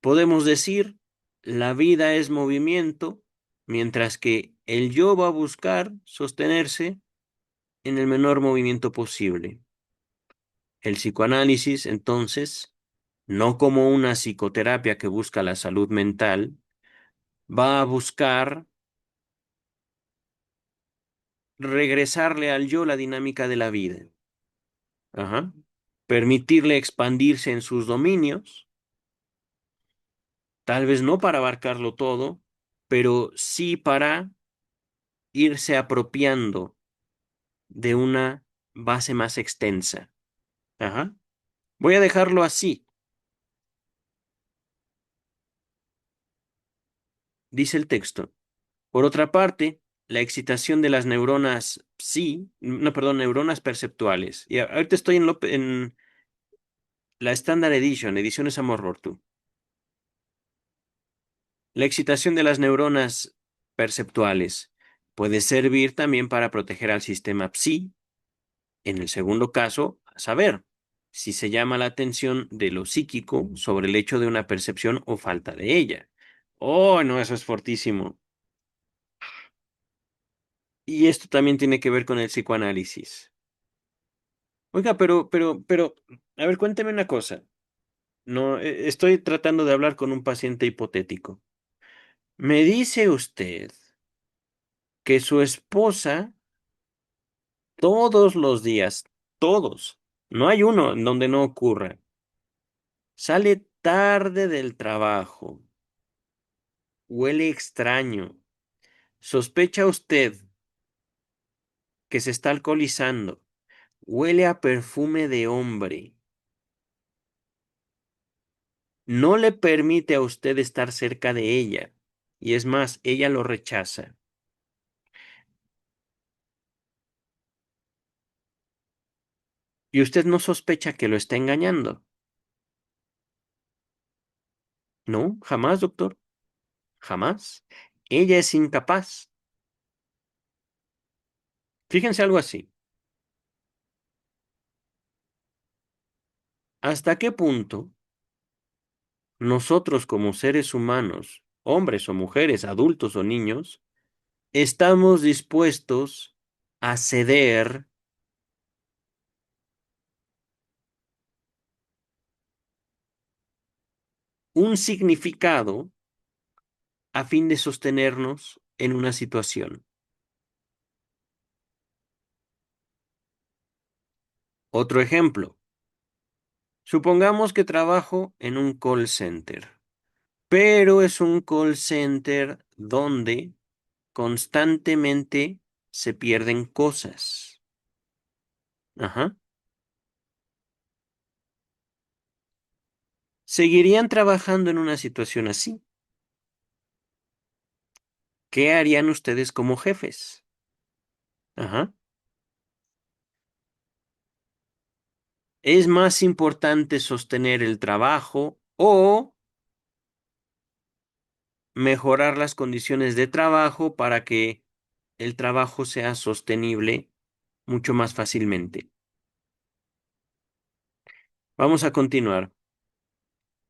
[SPEAKER 1] Podemos decir, la vida es movimiento, mientras que el yo va a buscar sostenerse en el menor movimiento posible. El psicoanálisis, entonces, no como una psicoterapia que busca la salud mental, va a buscar regresarle al yo la dinámica de la vida. Ajá. Permitirle expandirse en sus dominios, tal vez no para abarcarlo todo, pero sí para irse apropiando de una base más extensa. Ajá. Voy a dejarlo así. Dice el texto. Por otra parte, la excitación de las neuronas no, perdón, neuronas perceptuales. Y ahorita estoy en la Standard Edition, ediciones Amor Mortu. La excitación de las neuronas perceptuales puede servir también para proteger al sistema psi. En el segundo caso, a saber, si se llama la atención de lo psíquico sobre el hecho de una percepción o falta de ella. Oh, no, eso es fortísimo. Y esto también tiene que ver con el psicoanálisis. Oiga, a ver, cuénteme una cosa. No, estoy tratando de hablar con un paciente hipotético. Me dice usted que su esposa todos los días, todos, no hay uno en donde no ocurra, sale tarde del trabajo, huele extraño, sospecha usted que se está alcoholizando, huele a perfume de hombre, no le permite a usted estar cerca de ella, y es más, ella lo rechaza, y usted no sospecha que lo está engañando. No, jamás, doctor, jamás. Ella es incapaz. Fíjense algo así. ¿Hasta qué punto nosotros como seres humanos, hombres o mujeres, adultos o niños, estamos dispuestos a ceder un significado a fin de sostenernos en una situación? Otro ejemplo. Supongamos que trabajo en un call center, pero es un call center donde constantemente se pierden cosas. Ajá. ¿Seguirían trabajando en una situación así? ¿Qué harían ustedes como jefes? Ajá. ¿Es más importante sostener el trabajo o mejorar las condiciones de trabajo para que el trabajo sea sostenible mucho más fácilmente? Vamos a continuar.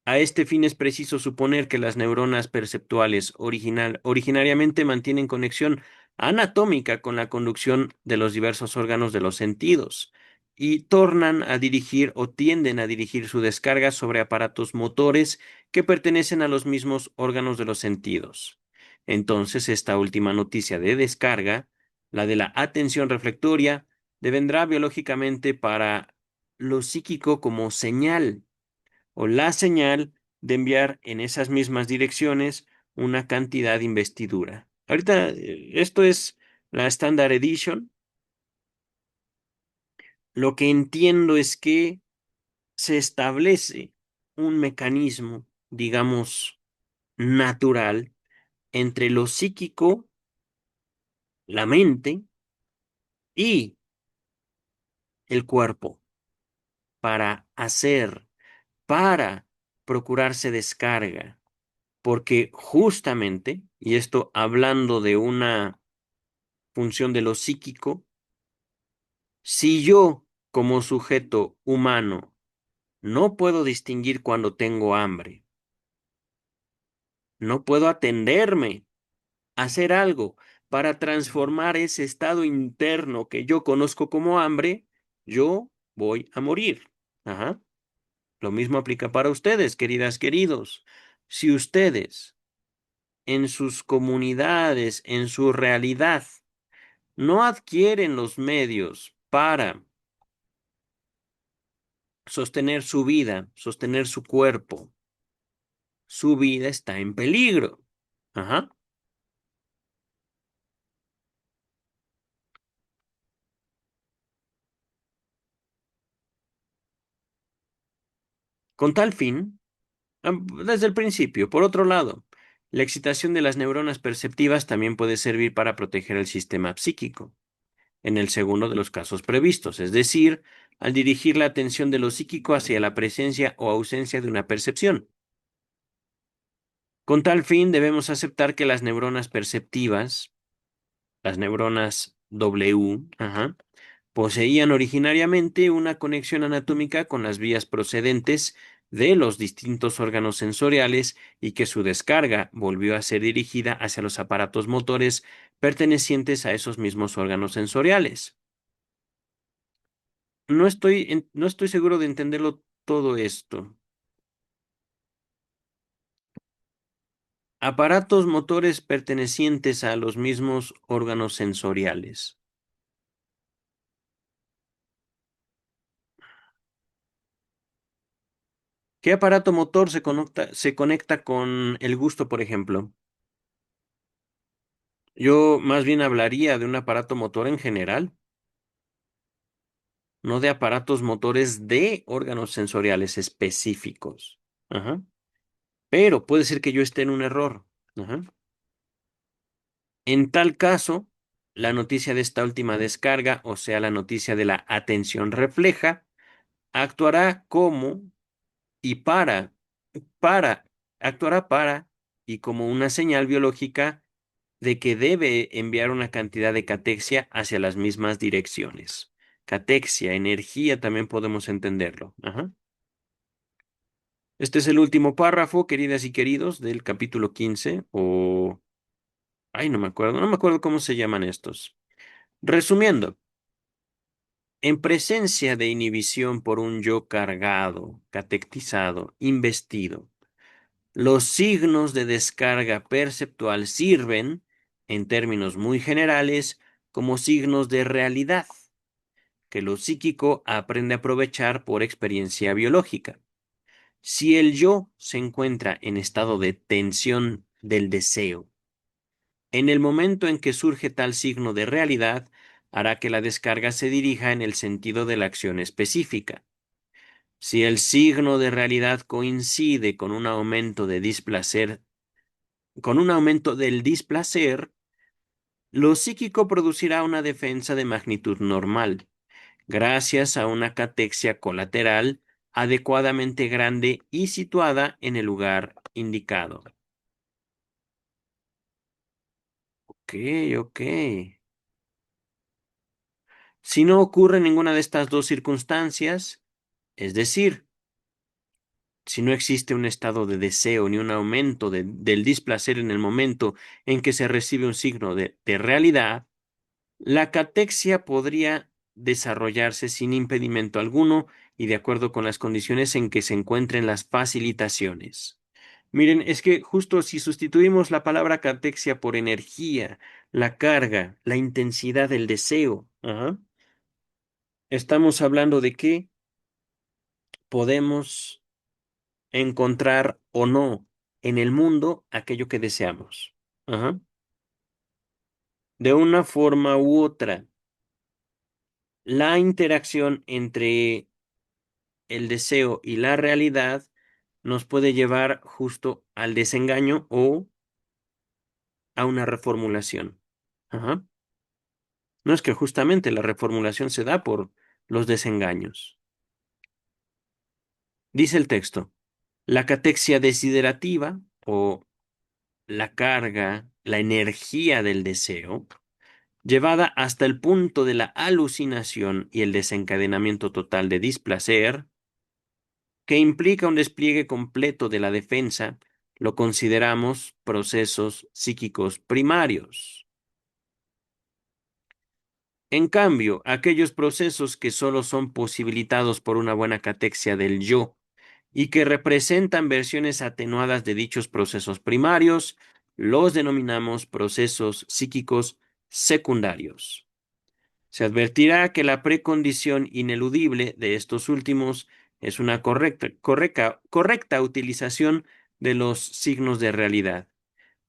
[SPEAKER 1] A este fin es preciso suponer que las neuronas perceptuales originariamente mantienen conexión anatómica con la conducción de los diversos órganos de los sentidos y tornan a dirigir o tienden a dirigir su descarga sobre aparatos motores que pertenecen a los mismos órganos de los sentidos. Entonces, esta última noticia de descarga, la de la atención reflectoria, devendrá biológicamente para lo psíquico como señal o la señal de enviar en esas mismas direcciones una cantidad de investidura. Ahorita, esto es la Standard Edition. Lo que entiendo es que se establece un mecanismo, digamos, natural entre lo psíquico, la mente y el cuerpo para hacer, para procurarse descarga. Porque justamente, y esto hablando de una función de lo psíquico, si yo como sujeto humano no puedo distinguir cuando tengo hambre, no puedo atenderme, hacer algo para transformar ese estado interno que yo conozco como hambre, yo voy a morir. Ajá. Lo mismo aplica para ustedes, queridas, queridos. Si ustedes en sus comunidades, en su realidad, no adquieren los medios para sostener su vida, sostener su cuerpo, su vida está en peligro. Ajá. Con tal fin, desde el principio, por otro lado, la excitación de las neuronas perceptivas también puede servir para proteger el sistema psíquico, en el segundo de los casos previstos, es decir, al dirigir la atención de lo psíquico hacia la presencia o ausencia de una percepción. Con tal fin, debemos aceptar que las neuronas perceptivas, las neuronas W, poseían originariamente una conexión anatómica con las vías procedentes de los distintos órganos sensoriales y que su descarga volvió a ser dirigida hacia los aparatos motores pertenecientes a esos mismos órganos sensoriales. No estoy seguro de entenderlo todo esto. Aparatos motores pertenecientes a los mismos órganos sensoriales. ¿Qué aparato motor se conecta con el gusto, por ejemplo? Yo más bien hablaría de un aparato motor en general, no de aparatos motores de órganos sensoriales específicos. Ajá. Pero puede ser que yo esté en un error. Ajá. En tal caso, la noticia de esta última descarga, o sea, la noticia de la atención refleja, actuará como y para, actuará para y como una señal biológica de que debe enviar una cantidad de catexia hacia las mismas direcciones. Catexia, energía, también podemos entenderlo. Ajá. Este es el último párrafo, queridas y queridos, del capítulo 15, o... Ay, no me acuerdo cómo se llaman estos. Resumiendo, en presencia de inhibición por un yo cargado, catectizado, investido, los signos de descarga perceptual sirven, en términos muy generales, como signos de realidad que lo psíquico aprende a aprovechar por experiencia biológica. Si el yo se encuentra en estado de tensión del deseo, en el momento en que surge tal signo de realidad, hará que la descarga se dirija en el sentido de la acción específica. Si el signo de realidad coincide con un aumento de displacer, con un aumento del displacer, lo psíquico producirá una defensa de magnitud normal, gracias a una catexia colateral adecuadamente grande y situada en el lugar indicado. Ok, ok. Si no ocurre ninguna de estas dos circunstancias, es decir, si no existe un estado de deseo ni un aumento del displacer en el momento en que se recibe un signo de realidad, la catexia podría desarrollarse sin impedimento alguno y de acuerdo con las condiciones en que se encuentren las facilitaciones. Miren, es que justo si sustituimos la palabra catexia por energía, la carga, la intensidad del deseo, estamos hablando de que podemos encontrar o no en el mundo aquello que deseamos. Ajá. De una forma u otra, la interacción entre el deseo y la realidad nos puede llevar justo al desengaño o a una reformulación. Ajá. No es que justamente la reformulación se da por los desengaños. Dice el texto, la catexia desiderativa o la carga, la energía del deseo, llevada hasta el punto de la alucinación y el desencadenamiento total de displacer, que implica un despliegue completo de la defensa, lo consideramos procesos psíquicos primarios. En cambio, aquellos procesos que solo son posibilitados por una buena catexia del yo y que representan versiones atenuadas de dichos procesos primarios, los denominamos procesos psíquicos secundarios. Se advertirá que la precondición ineludible de estos últimos es una correcta utilización de los signos de realidad,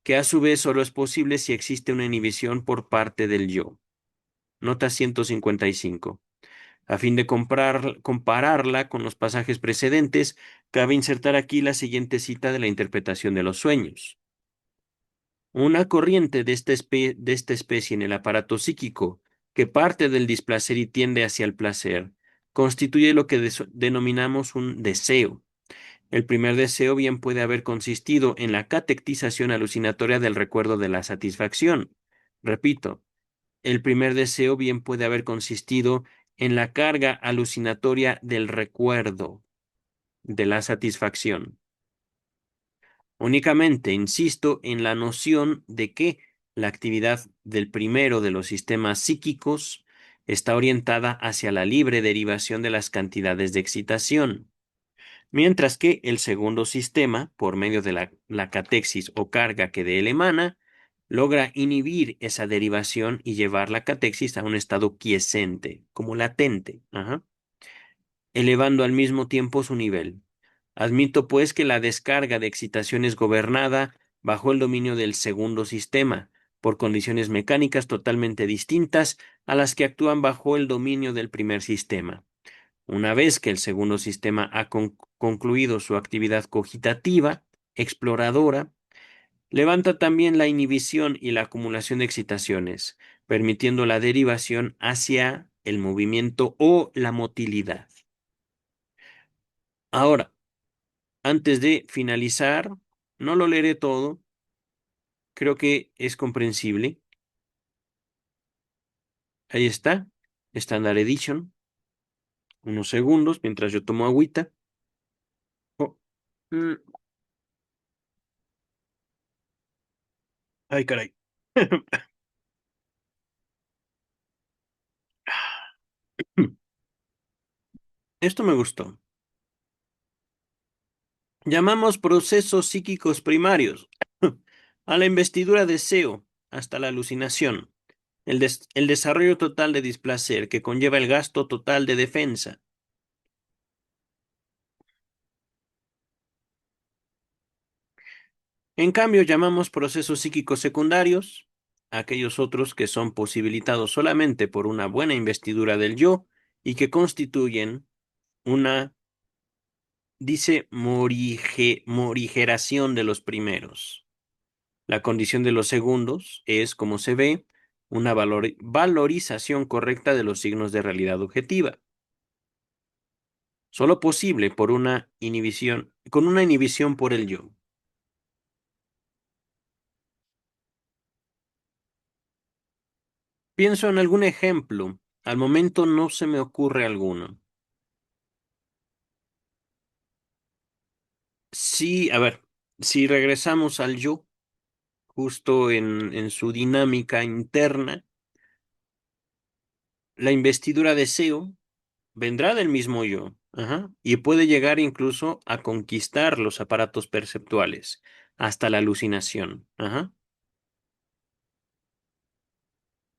[SPEAKER 1] que a su vez solo es posible si existe una inhibición por parte del yo. Nota 155. A fin de compararla con los pasajes precedentes, cabe insertar aquí la siguiente cita de la interpretación de los sueños. Una corriente de esta especie en el aparato psíquico, que parte del displacer y tiende hacia el placer, constituye lo que denominamos un deseo, El primer deseo bien puede haber consistido en la catectización alucinatoria del recuerdo de la satisfacción. Repito, el primer deseo bien puede haber consistido en la carga alucinatoria del recuerdo de la satisfacción. Únicamente insisto en la noción de que la actividad del primero de los sistemas psíquicos está orientada hacia la libre derivación de las cantidades de excitación, mientras que el segundo sistema, por medio de la catexis o carga que de él emana, logra inhibir esa derivación y llevar la catexis a un estado quiescente, como latente. Ajá, elevando al mismo tiempo su nivel. Admito, pues, que la descarga de excitación es gobernada bajo el dominio del segundo sistema, por condiciones mecánicas totalmente distintas a las que actúan bajo el dominio del primer sistema. Una vez que el segundo sistema ha concluido su actividad cogitativa, exploradora, levanta también la inhibición y la acumulación de excitaciones, permitiendo la derivación hacia el movimiento o la motilidad. Ahora, antes de finalizar, no lo leeré todo, creo que es comprensible. Ahí está, Standard Edition, unos segundos mientras yo tomo agüita. Oh, mm, ay, caray. Esto me gustó. Llamamos procesos psíquicos primarios a la investidura deseo hasta la alucinación, el desarrollo total de displacer que conlleva el gasto total de defensa. En cambio, llamamos procesos psíquicos secundarios a aquellos otros que son posibilitados solamente por una buena investidura del yo y que constituyen una, dice, morigeración de los primeros. La condición de los segundos es, como se ve, una valorización correcta de los signos de realidad objetiva, solo posible por una inhibición, con una inhibición por el yo. Pienso en algún ejemplo. Al momento no se me ocurre alguno. Sí, a ver, si regresamos al yo, justo en su dinámica interna, la investidura deseo vendrá del mismo yo, ajá, y puede llegar incluso a conquistar los aparatos perceptuales, hasta la alucinación, ajá.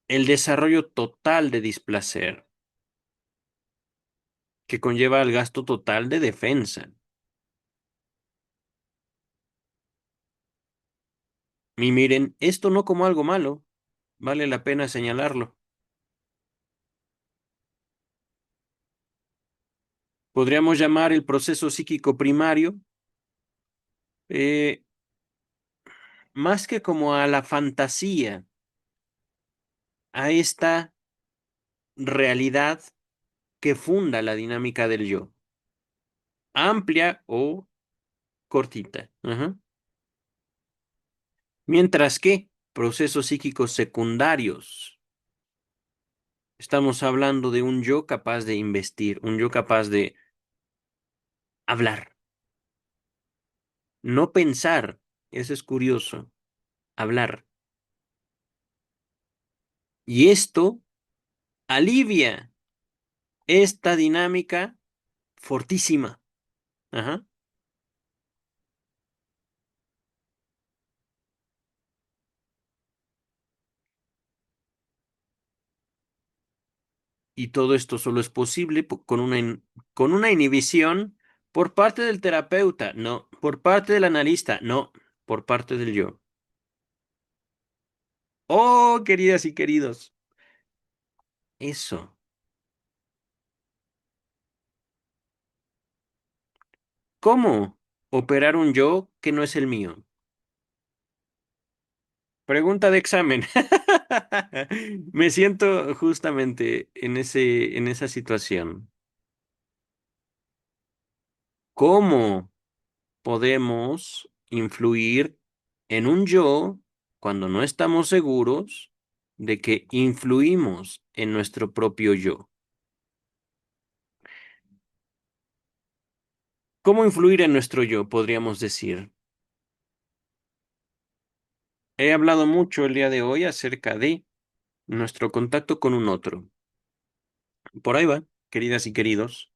[SPEAKER 1] El desarrollo total de displacer, que conlleva el gasto total de defensa. Y miren, esto no como algo malo, vale la pena señalarlo. Podríamos llamar el proceso psíquico primario, eh, más que como a la fantasía, a esta realidad que funda la dinámica del yo, amplia o cortita. Ajá. Mientras que procesos psíquicos secundarios, estamos hablando de un yo capaz de investir, un yo capaz de hablar, no pensar, eso es curioso, hablar. Y esto alivia esta dinámica fortísima. Ajá. Y todo esto solo es posible con una inhibición por parte del terapeuta, no, por parte del analista, no, por parte del yo. Oh, queridas y queridos, eso. ¿Cómo operar un yo que no es el mío? Pregunta de examen. Me siento justamente en esa situación. ¿Cómo? podemos influir en un yo cuando no estamos seguros de que influimos en nuestro propio yo. ¿Cómo influir en nuestro yo? Podríamos decir. He hablado mucho el día de hoy acerca de nuestro contacto con un otro. Por ahí va, queridas y queridos.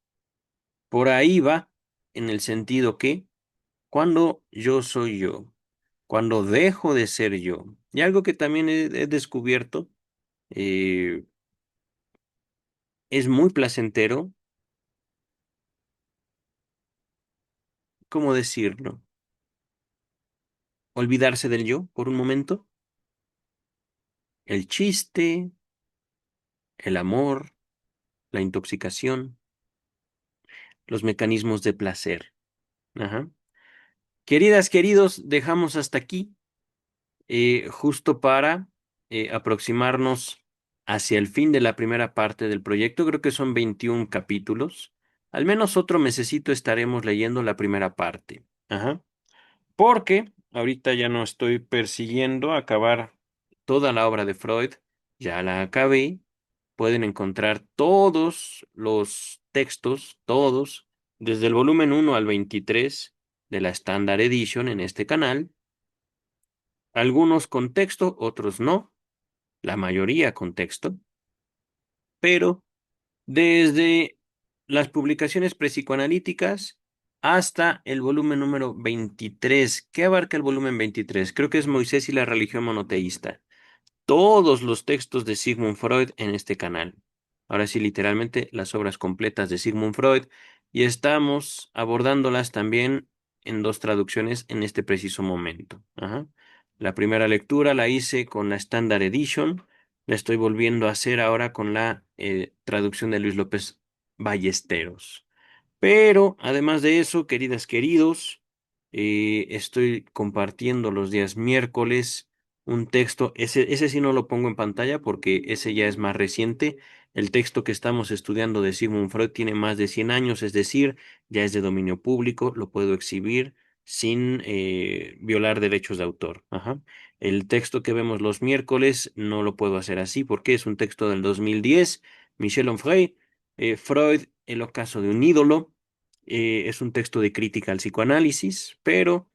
[SPEAKER 1] Por ahí va en el sentido que cuando yo soy yo, cuando dejo de ser yo, y algo que también he descubierto, eh, es muy placentero, ¿cómo decirlo? Olvidarse del yo por un momento, el chiste, el amor, la intoxicación, los mecanismos de placer. Ajá. Queridas, queridos, dejamos hasta aquí, justo para aproximarnos hacia el fin de la primera parte del proyecto. Creo que son 21 capítulos. Al menos otro mesecito estaremos leyendo la primera parte. Ajá. Porque ahorita ya no estoy persiguiendo acabar toda la obra de Freud, ya la acabé. Pueden encontrar todos los textos, todos, desde el volumen 1 al 23 de la Standard Edition en este canal, algunos con texto, otros no, la mayoría con texto, pero desde las publicaciones prepsicoanalíticas hasta el volumen número 23. ¿Qué abarca el volumen 23? Creo que es Moisés y la religión monoteísta. Todos los textos de Sigmund Freud en este canal. Ahora sí, literalmente las obras completas de Sigmund Freud, y estamos abordándolas también en dos traducciones en este preciso momento. Ajá. La primera lectura la hice con la Standard Edition, la estoy volviendo a hacer ahora con la traducción de Luis López Ballesteros. Pero además de eso, queridas, queridos, estoy compartiendo los días miércoles un texto. Ese sí no lo pongo en pantalla porque ese ya es más reciente. El texto que estamos estudiando de Sigmund Freud tiene más de 100 años, es decir, ya es de dominio público, lo puedo exhibir sin violar derechos de autor. Ajá. El texto que vemos los miércoles no lo puedo hacer así porque es un texto del 2010, Michel Onfray, Freud, el ocaso de un ídolo. Es un texto de crítica al psicoanálisis, pero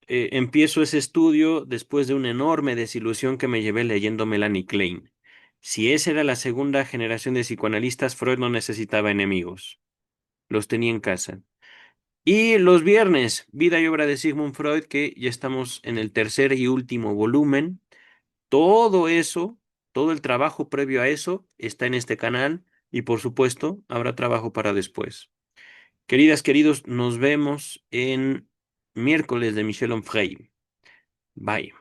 [SPEAKER 1] empiezo ese estudio después de una enorme desilusión que me llevé leyendo Melanie Klein. Si esa era la segunda generación de psicoanalistas, Freud no necesitaba enemigos, los tenía en casa. Y los viernes, Vida y obra de Sigmund Freud, que ya estamos en el tercer y último volumen. Todo eso, todo el trabajo previo a eso está en este canal y por supuesto habrá trabajo para después. Queridas, queridos, nos vemos en miércoles de Michel Onfray. Bye.